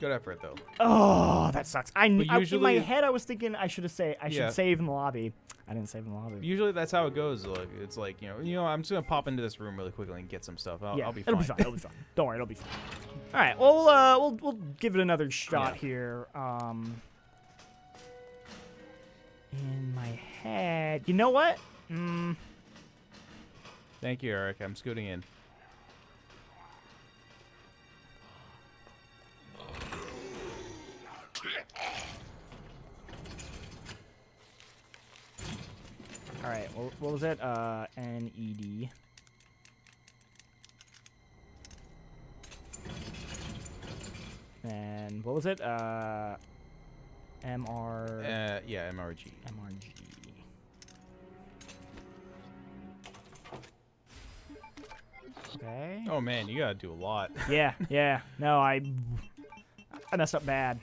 Good effort though. Oh, that sucks. In my usually- head I was thinking I should save in the lobby. I didn't save in the lobby. Usually that's how it goes. Like it's like you know I'm just gonna pop into this room really quickly and get some stuff. I'll be fine. It'll be fine. It'll be fine. Don't worry, it'll be fine. All right, well we'll give it another shot here. In my head, you know what? Thank you, Eric. I'm scooting in. All right, what was it? NED. And what was it? MR. Yeah, MRG. MRG. Okay. Oh man, you gotta do a lot. Yeah, yeah. No, I messed up bad.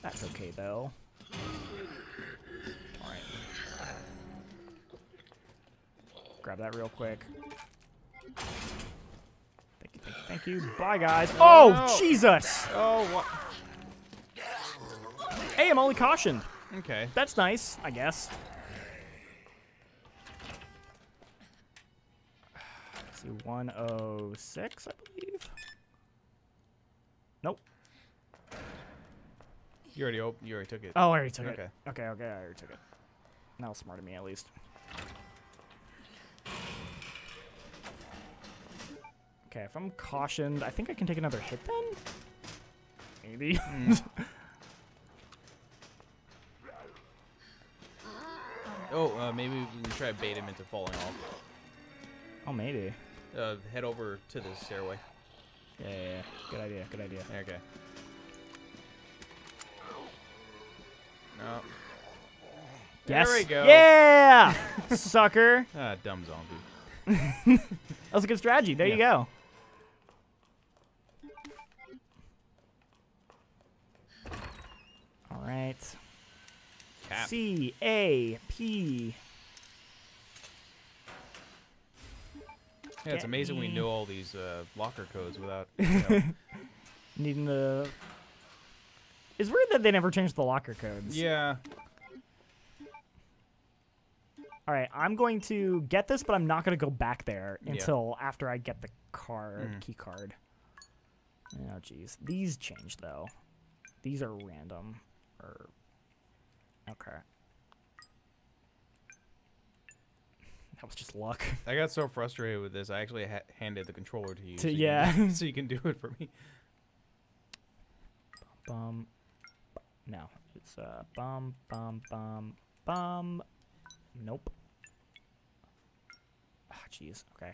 That's okay though. All right. Grab that real quick. Thank you, thank you, thank you. Bye, guys. Oh, no. Jesus! Oh, what? Hey, I'm only cautioned. Okay. That's nice, I guess. Let's see, 106, I believe. Nope. You already took it. Oh, I already took it. Okay, I already took it. That was smart of me, at least. Okay, if I'm cautioned, I think I can take another hit then? Maybe. Maybe we can try to bait him into falling off. Oh, maybe. Head over to the stairway. Yeah. Good idea, good idea. Okay. No. Yes. There we go. Yeah! Sucker. Ah, dumb zombie. That was a good strategy. There you go. All right. Cap. C-A-P. Yeah, it's amazing we know all these locker codes without needing the... It's weird that they never changed the locker codes. Yeah. All right, I'm going to get this, but I'm not going to go back there until after I get the key card. Oh, jeez. These changed, though. These are random. Okay. That was just luck. I got so frustrated with this, I actually handed the controller to you. So you can do it for me. Bum. No. It's bum, bum, bum, bum. Nope. Ah, jeez. Okay.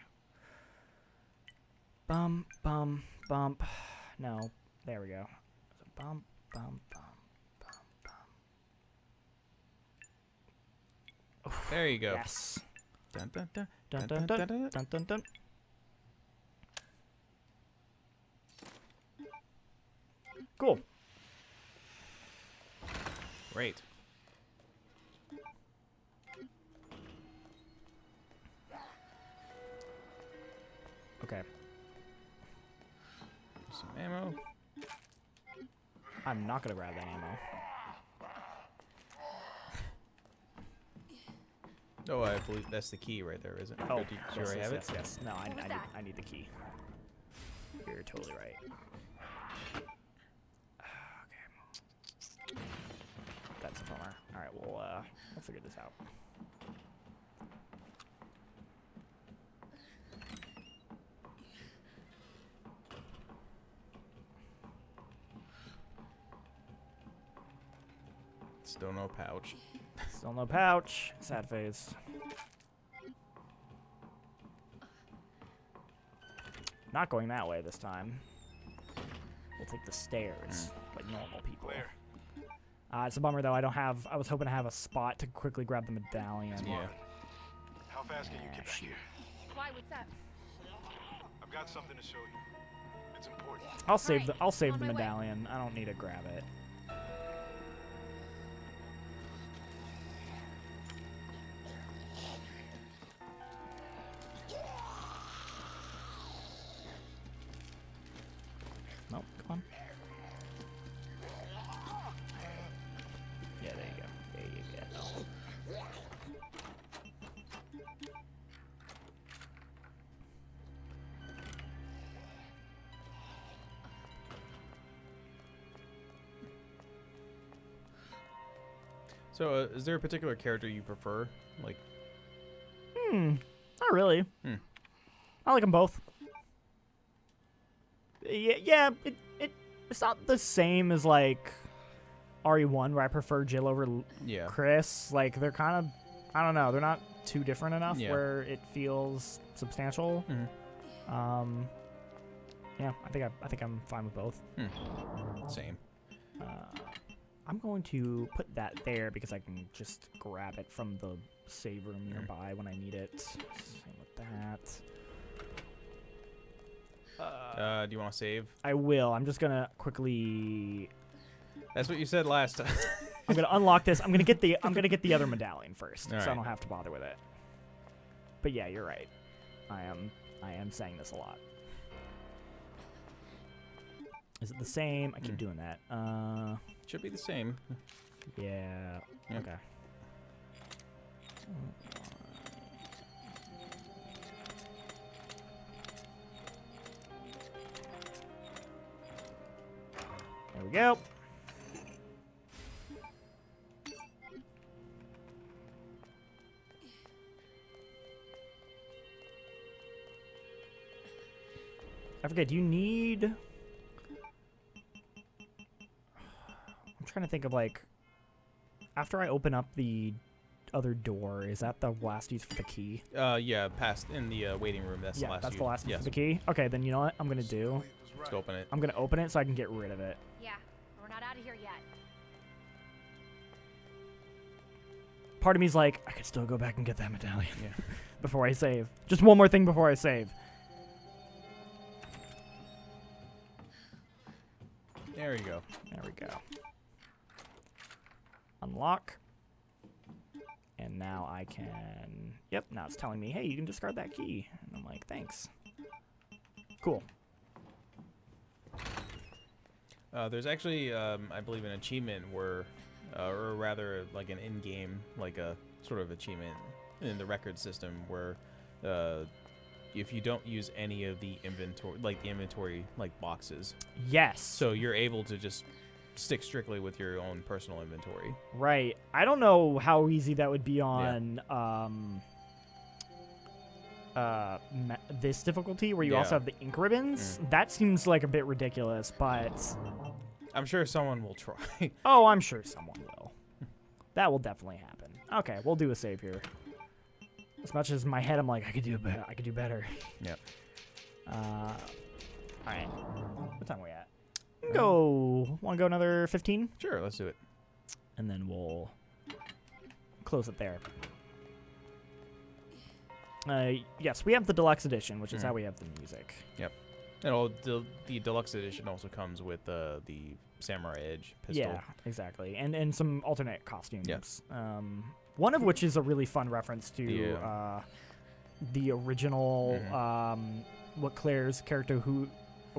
Bum, bum, bump. No. There we go. Bum, bum, bum, bum, bum. Oof. There you go. Yes. Dun, dun, dun, Dun, dun, dun, dun, dun, dun, dun. Cool. Great. Okay. Some ammo. I'm not gonna grab that ammo. Oh, I believe that's the key right there, isn't it? Oh, do you already have it? Yes. No, I need the key. You're totally right. Okay. That's a bummer. All right, we'll figure this out. Still no pouch. Still no pouch. Sad face. Not going that way this time. We'll take the stairs like normal people. It's a bummer though. I was hoping to have a spot to quickly grab the medallion. Yeah. How fast can you get back here? Why? What's up? I've got something to show you. It's important. I'll save On the my way. medallion. I don't need to grab it. Nope, come on. Yeah, there you go. There you go. So, is there a particular character you prefer? Like, Not really. I like them both. Yeah, it's not the same as like RE1 where I prefer Jill over Chris. Like they're kind of, I don't know, they're not too different enough where it feels substantial. Yeah, I think I'm fine with both. Same. I'm going to put that there because I can just grab it from the save room nearby when I need it. Same with that. Do you want to save? I will. I'm just gonna quickly. That's what you said last time. I'm gonna unlock this. I'm gonna get the other medallion first, so I don't have to bother with it. But yeah, you're right. I am saying this a lot. Is it the same? I keep doing that. Should be the same. Yeah. Okay. There we go. I forget, do you need... I'm trying to think of, like... After I open up the other door, is that the last use for the key? Yeah, past in the waiting room. That's the last. That's the last use for the key. Okay, then you know what I'm gonna do? Let's open it. I'm gonna open it so I can get rid of it. Yeah, we're not out of here yet. Part of me's like, I could still go back and get that medallion before I save. Just one more thing before I save. There you go. There we go. Unlock. And now I can... Yep, now it's telling me, hey, you can discard that key. And I'm like, thanks. Cool. There's actually, I believe, an achievement where, or rather, like an in-game, like a sort of achievement in the record system where, if you don't use any of the inventory, like boxes. Yes. So you're able to just stick strictly with your own personal inventory. Right. I don't know how easy that would be on this difficulty where you also have the ink ribbons. That seems like a bit ridiculous, but I'm sure someone will try. Oh, I'm sure someone will. That will definitely happen. Okay, we'll do a save here. As much as in my head I'm like, I could do better. I could do better. Yep. All right. What time are we at? Go. Want to go another 15? Sure, let's do it. And then we'll close it there. Yes, we have the deluxe edition, which is how we have the music. Yep. And the deluxe edition also comes with the Samurai Edge pistol. Yeah, exactly. And some alternate costumes. Yes. One of which is a really fun reference to the original, what Claire's character who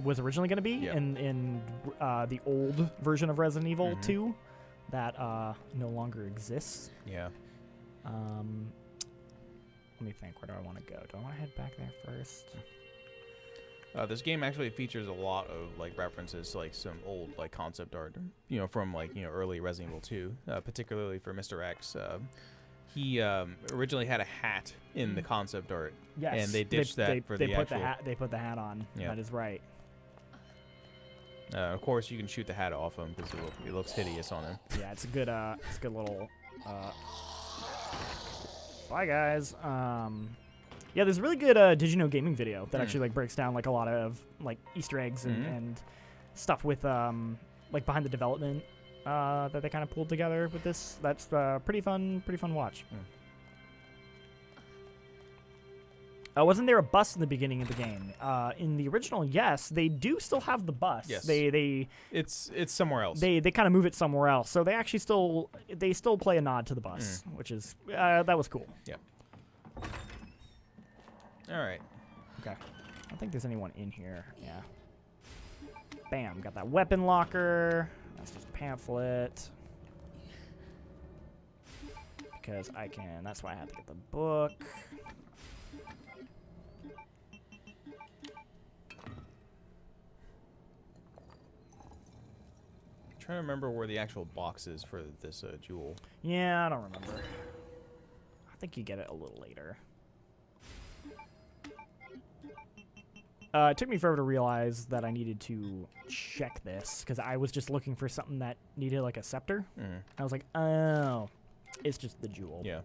was originally going to be in the old version of Resident Evil 2 that no longer exists. Yeah. Let me think. Where do I want to go? Do I want to head back there first? This game actually features a lot of like references to like some old like concept art, from like early Resident Evil 2, particularly for Mr. X. He originally had a hat in the concept art, and they ditched that for the actual. They put the hat on. Yeah. That is right. Of course, you can shoot the hat off him because it looks hideous on him. Yeah, it's a good little. Bye guys. Yeah, there's a really good Did You Know Gaming video that actually like breaks down like a lot of like Easter eggs and stuff with like behind the development that they kind of pulled together with this. That's pretty fun watch. Wasn't there a bus in the beginning of the game? In the original, yes, they do still have the bus. Yes. It's somewhere else. They kind of move it somewhere else, so they actually still play a nod to the bus, which is that was cool. Yeah. All right. Okay. I don't think there's anyone in here. Yeah. Bam. Got that weapon locker. That's just a pamphlet. Because I can. That's why I had to get the book. I'm trying to remember where the actual box is for this jewel. Yeah, I don't remember. I think you get it a little later. It took me forever to realize that I needed to check this because I was just looking for something that needed like a scepter. I was like, oh, it's just the jewel. Yeah.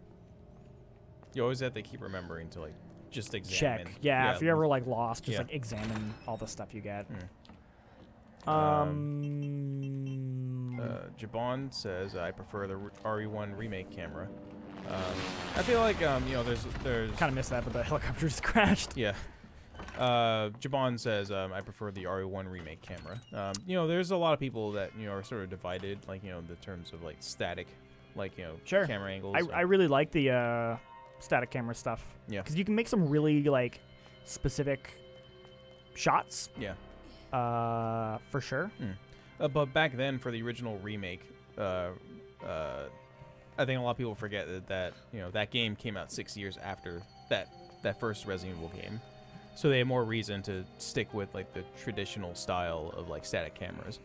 You always have to keep remembering to like just examine. Check. Yeah, if you're ever like lost, just like examine all the stuff you get. Jabon says I prefer the RE1 remake camera. I feel like you know, there's kind of missed that, but the helicopter just crashed. Yeah. Jabon says I prefer the RE1 remake camera. You know, there's a lot of people that, you know, are sort of divided, like, you know, in the terms of like static, like, you know, camera angles. I really like the static camera stuff. Yeah. Because you can make some really like specific shots. Yeah. For sure. But back then, for the original remake, I think a lot of people forget that you know, that game came out 6 years after that first Resident Evil game, so they had more reason to stick with like the traditional style of like static cameras.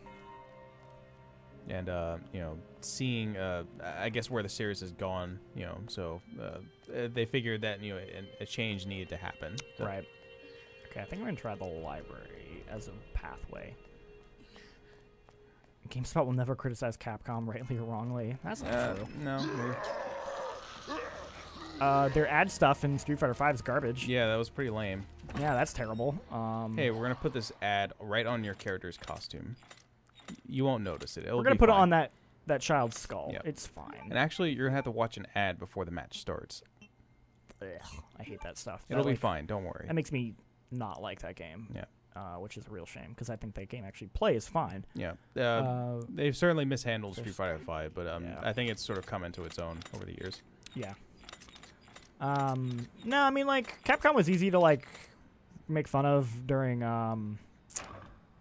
And you know, seeing I guess where the series has gone, you know, so they figured that, you know, a change needed to happen. So. Right. Okay, I think we're gonna try the library as a pathway. GameSpot will never criticize Capcom, rightly or wrongly. That's not true. No. Their ad stuff in Street Fighter V is garbage. Yeah, that was pretty lame. Yeah, that's terrible. Hey, we're gonna put this ad right on your character's costume. You won't notice it. We're gonna put it on that child's skull. Yep. It's fine. And actually, you're gonna have to watch an ad before the match starts. Ugh, I hate that stuff. It'll be fine. Don't worry. That makes me not like that game. Yeah. Which is a real shame, because I think that game actually plays fine. Yeah. They've certainly mishandled Street Fighter V, but I think it's sort of come into its own over the years. Yeah. No, I mean, like, Capcom was easy to, like, make fun of during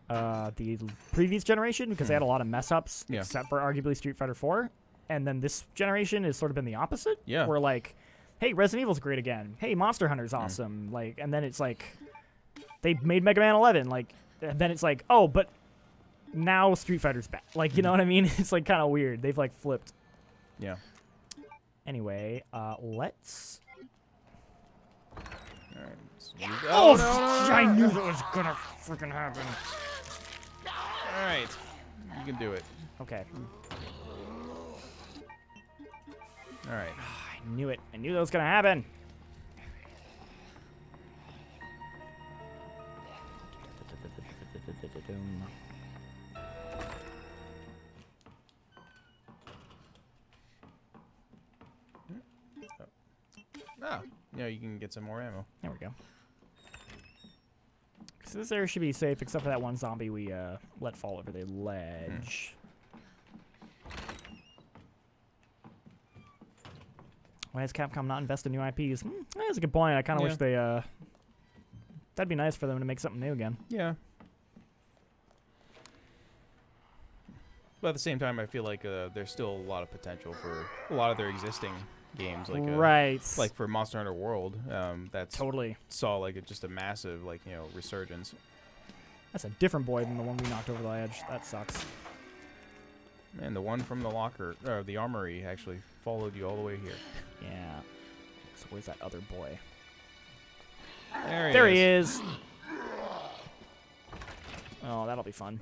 the previous generation, because they had a lot of mess-ups, except for arguably Street Fighter 4. And then this generation has sort of been the opposite. Yeah. Where, like, hey, Resident Evil's great again. Hey, Monster Hunter's awesome. Like, and then it's like, they made Mega Man 11. Like, and then it's like, oh, but now Street Fighter's back. Like, you know what I mean? It's, like, kind of weird. They've, like, flipped. Yeah. Anyway, let's... All right. Oh, no. I knew that was gonna freaking happen. All right. You can do it. Okay. All right. I knew it. I knew that was gonna happen. Oh, yeah, you can get some more ammo. There we go. So this area should be safe, except for that one zombie we let fall over the ledge. Why has Capcom not invested in new IPs? That's a good point. I kind of wish they... that'd be nice for them to make something new again. Yeah. But at the same time, I feel like there's still a lot of potential for a lot of their existing games, like like for Monster Hunter World, that's totally saw like just a massive, like, you know, resurgence. That's a different boy than the one we knocked over the edge. That sucks. Man, the one from the locker, or the armory, actually followed you all the way here. Yeah. So where's that other boy? There he is. Oh, that'll be fun.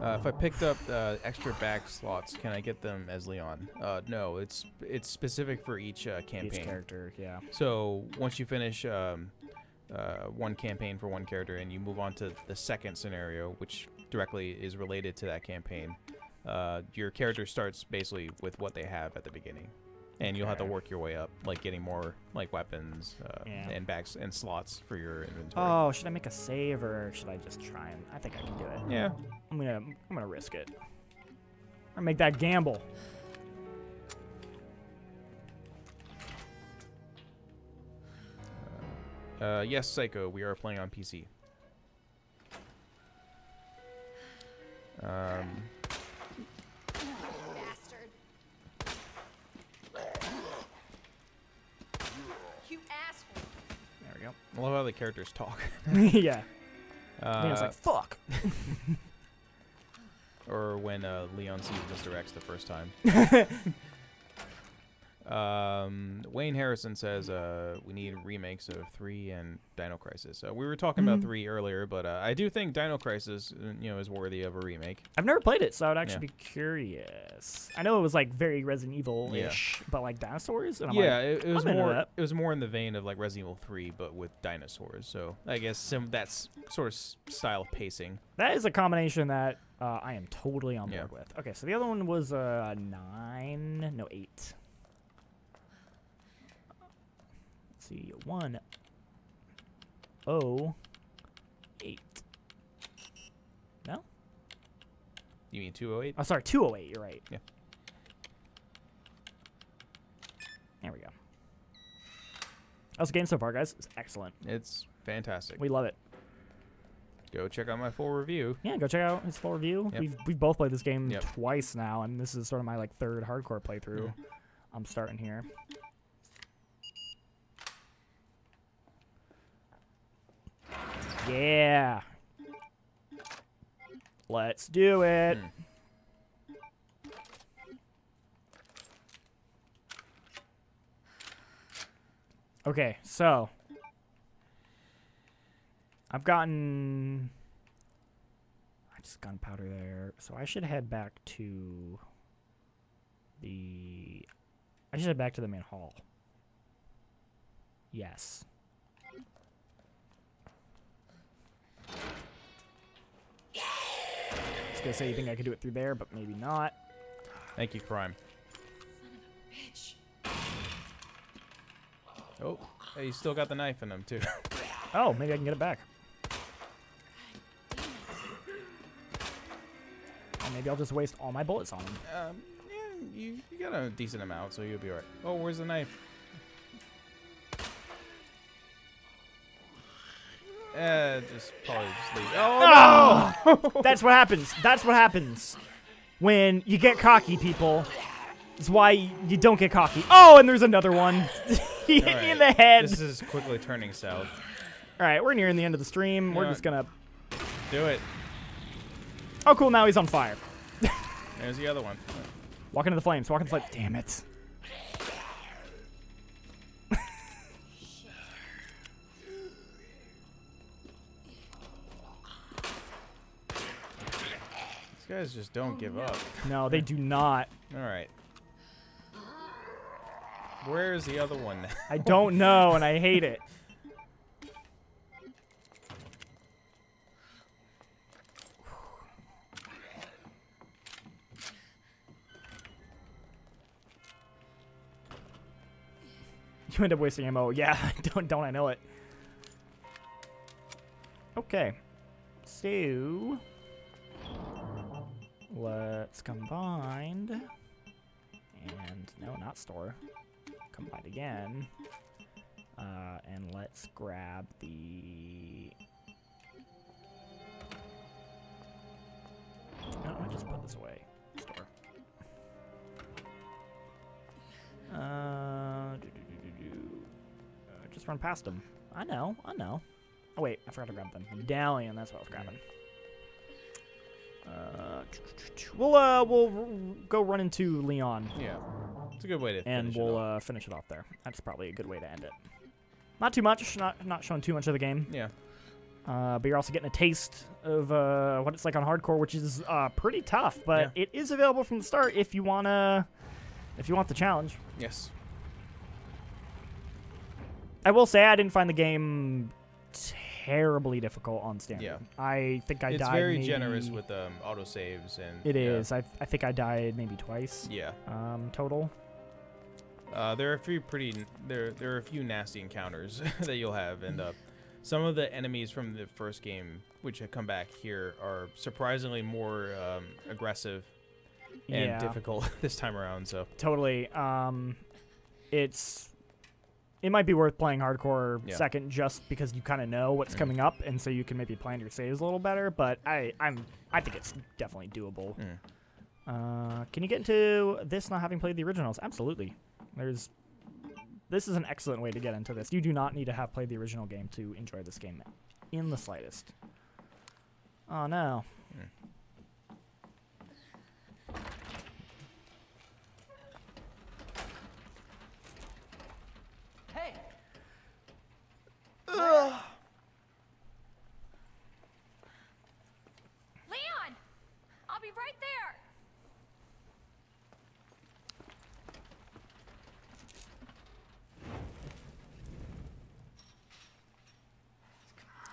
If I picked up extra back slots, can I get them as Leon? No, it's specific for each campaign. Each character, yeah. So once you finish one campaign for one character and you move on to the second scenario, which directly is related to that campaign, your character starts basically with what they have at the beginning. And you'll have to work your way up, like getting more like weapons and bags and slots for your inventory. Oh, should I make a save or should I just try and? I think I can do it. Yeah. I'm gonna risk it. I'm gonna make that gamble. Yes, Psycho. We are playing on PC. I love how the characters talk. Yeah. Leon's like, fuck. Or when Leon sees Mr. X the first time. Wayne Harrison says we need remakes of 3 and Dino Crisis. We were talking about 3 earlier, but I do think Dino Crisis, is worthy of a remake. I've never played it, so I would actually be curious. I know it was like very Resident Evil-ish, but like dinosaurs. And I'm it was more. It was more in the vein of like Resident Evil 3, but with dinosaurs. So I guess that's sort of style of pacing. That is a combination that I am totally on board with. Okay, so the other one was 9, no 8. Let's see, 108. No? You mean 208? Oh, sorry, 208. You're right. Yeah. There we go. How's the game so far, guys? It's excellent. It's fantastic. We love it. Go check out my full review. Yeah, go check out his full review. Yep. We've both played this game twice now, and this is sort of my like 3rd hardcore playthrough. I'm starting here. Yeah. Let's do it. Okay, so I've gotten just gunpowder there, so I should head back to the main hall. Yes. I was gonna say you think I could do it through there, but maybe not. Thank you, Crime. Oh, hey, you still got the knife in them too. Oh, maybe I can get it back. Or maybe I'll just waste all my bullets on him. Yeah, you got a decent amount, so you'll be alright. Oh, where's the knife? Just probably just leave. Oh no! That's what happens. That's what happens when you get cocky, people. It's why you don't get cocky. Oh, and there's another one. He hit me in the head. This is quickly turning south. All right, we're nearing the end of the stream. We're just gonna do it. Oh, cool. Now he's on fire. There's the other one. Walk into the flames. Walk into the flames. Damn it. These guys just don't give up. No, they do not. All right. Where's the other one now? I don't know, and I hate it. You end up wasting ammo. Yeah, don't I know it. Okay. So let's combine. And no, not store. Combined again. And let's grab the... No, I just put this away. Store. Just run past him. I know. Oh wait, I forgot to grab the medallion. That's what I was grabbing. We'll go run into Leon. Yeah, it's a good way to finish it off. And we'll finish it off there. That's probably a good way to end it. Not too much, not showing too much of the game. Yeah. But you're also getting a taste of what it's like on hardcore, which is pretty tough. But it is available from the start if you want the challenge. Yes. I will say I didn't find the game terribly difficult on standard. Yeah. I think I died. It's very generous with autosaves and. It is. I think I died maybe twice. Yeah. Total. There are a few there are a few nasty encounters that you'll have, and some of the enemies from the first game, which have come back here, are surprisingly more aggressive and difficult this time around. So totally. It might be worth playing hardcore second just because you kind of know what's coming up, and so you can maybe plan your saves a little better. But I think it's definitely doable. Can you get into this not having played the originals? Absolutely. This is an excellent way to get into this. You do not need to have played the original game to enjoy this game in the slightest. Oh no. right there.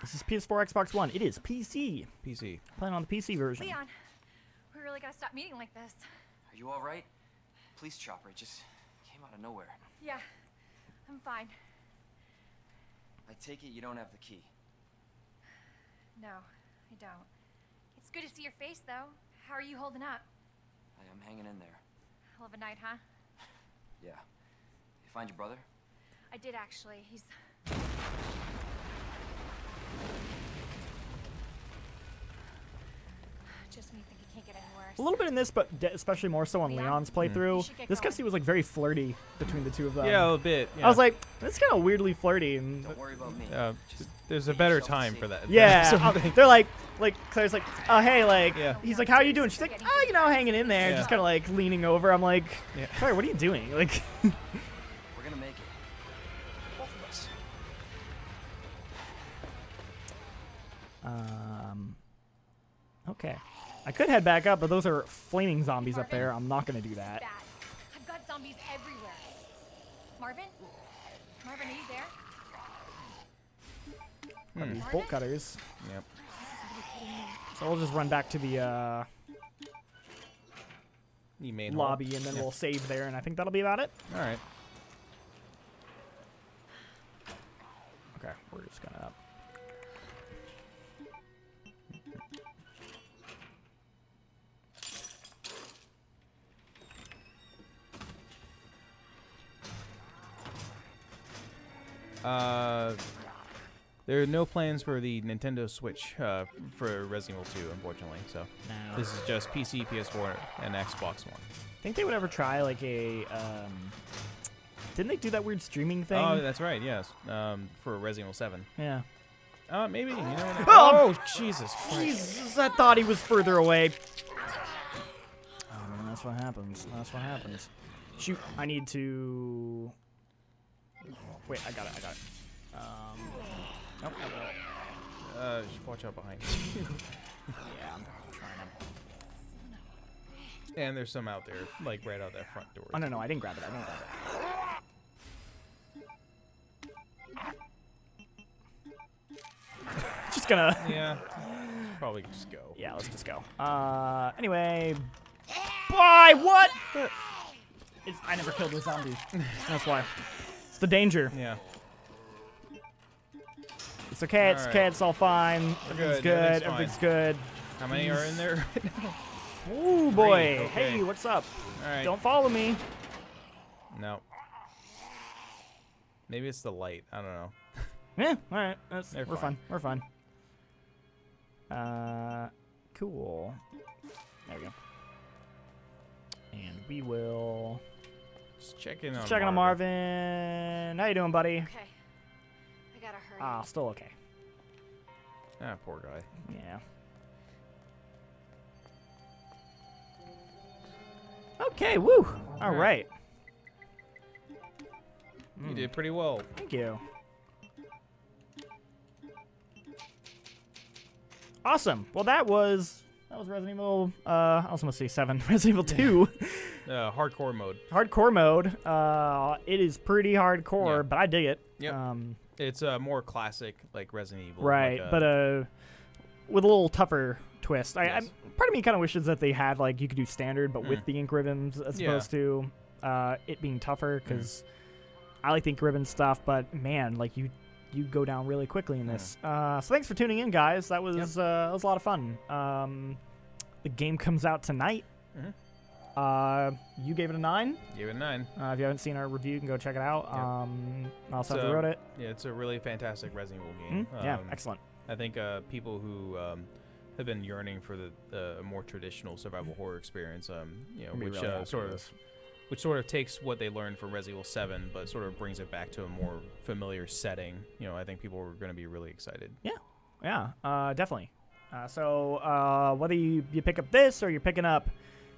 This is PS4, Xbox One. It is PC. PC. Playing on the PC version. Leon, we really gotta stop meeting like this. Are you all right? Police chopper, it just came out of nowhere. Yeah, I'm fine. I take it you don't have the key. No, I don't. It's good to see your face, though. How are you holding up? I'm hanging in there. Hell of a night, huh? Yeah. You find your brother? I did, actually. He's... Just when you think it can't get any worse. A little bit in this, but especially more so on Leon's playthrough. This cutscene was like very flirty between the two of them. Yeah, a little bit. Yeah. I was like, that's kind of weirdly flirty. And don't worry about me. There's a better time for that. Yeah, they're like Claire's like, oh hey, like, yeah. He's like, how are you doing? She's like, oh, you know, hanging in there, just kind of like leaning over. I'm like, Claire, what are you doing? Like, we're gonna make it. Both of us. Okay. I could head back up, but those are flaming zombies up there. I'm not gonna do that. Bad. I've got zombies everywhere. Marvin? Marvin, are you there? These bolt cutters. Yep. So we'll just run back to the main lobby, and then we'll save there, and I think that'll be about it. All right. Okay, we're just gonna... There are no plans for the Nintendo Switch for Resident Evil 2, unfortunately. So this is just PC, PS4, and Xbox One. Think they would ever try like a? Didn't they do that weird streaming thing? Oh, that's right. Yes, for Resident Evil 7. Yeah. Maybe. You know. Oh, Jesus Christ! Jesus! I thought he was further away. Oh man, that's what happens. That's what happens. Shoot! I need to. Wait, I got it. Nope. Just watch out behind you. Yeah, I'm trying to. And there's some out there, like right out that front door. Oh no, I didn't grab it. I didn't grab it. Just gonna. Yeah. Probably just go. Yeah, let's just go. Anyway. Why? What? I never killed a zombie. That's why. It's the danger. Yeah. It's okay. It's okay. It's all fine. Everything's good. Everything's good. How many are in there right now? Ooh, boy. Okay. Hey, what's up? All right. Don't follow me. No. Maybe it's the light. I don't know. Yeah, all right. We're fine. fine. We're fine. Cool. There we go. And we will... Just check in on Checking on Marvin. How you doing, buddy? Okay. I gotta hurry. Ah, still okay. Ah, poor guy. Yeah. Okay, woo. All right. You did pretty well. Thank you. Awesome. Well, that was Resident Evil. I was gonna say 7. Resident Evil 2. Hardcore mode. Hardcore mode. It is pretty hardcore, Yeah. but I dig it. Yep. It's more classic, like Resident Evil. Right, like, but with a little tougher twist. Yes. Part of me kind of wishes that they had like you could do standard, but with the ink ribbons as opposed to it being tougher, because I like the ink ribbon stuff, but man, like you go down really quickly in this. So thanks for tuning in, guys. That was a lot of fun. The game comes out tonight. You gave it a 9. Gave it a 9. If you haven't seen our review, you can go check it out. I also wrote it. Yeah, it's a really fantastic Resident Evil game. Yeah, excellent. I think people who have been yearning for the more traditional survival horror experience, which really which sort of takes what they learned from Resident Evil 7, but sort of brings it back to a more familiar setting. I think people are going to be really excited. Yeah, definitely. So whether you pick up this or you're picking up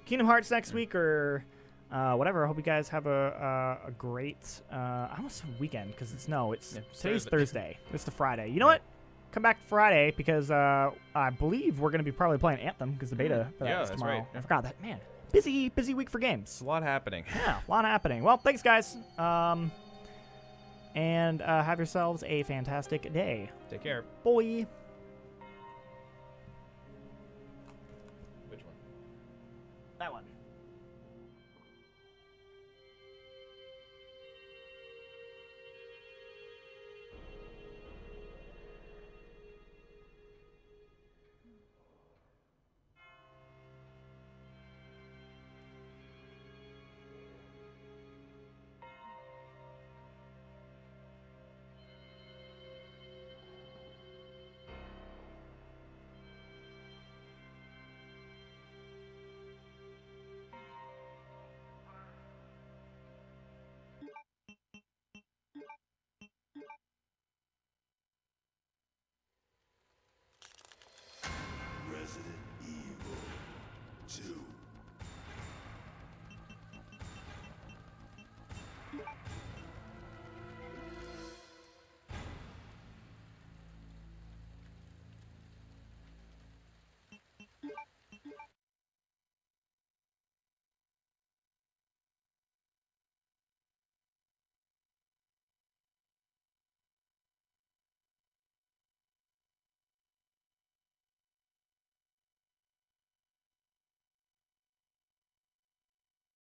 Kingdom Hearts next week or whatever, I hope you guys have a great I almost said weekend because it's today's Thursday. It's the Friday. You know what? come back Friday because I believe we're going to be probably playing Anthem because the beta for that is that's tomorrow. right. Yeah. I forgot that. Man, busy week for games. It's a lot happening. Yeah, a lot happening. Well, thanks, guys. And have yourselves a fantastic day. Take care. Boy. Which one? That one.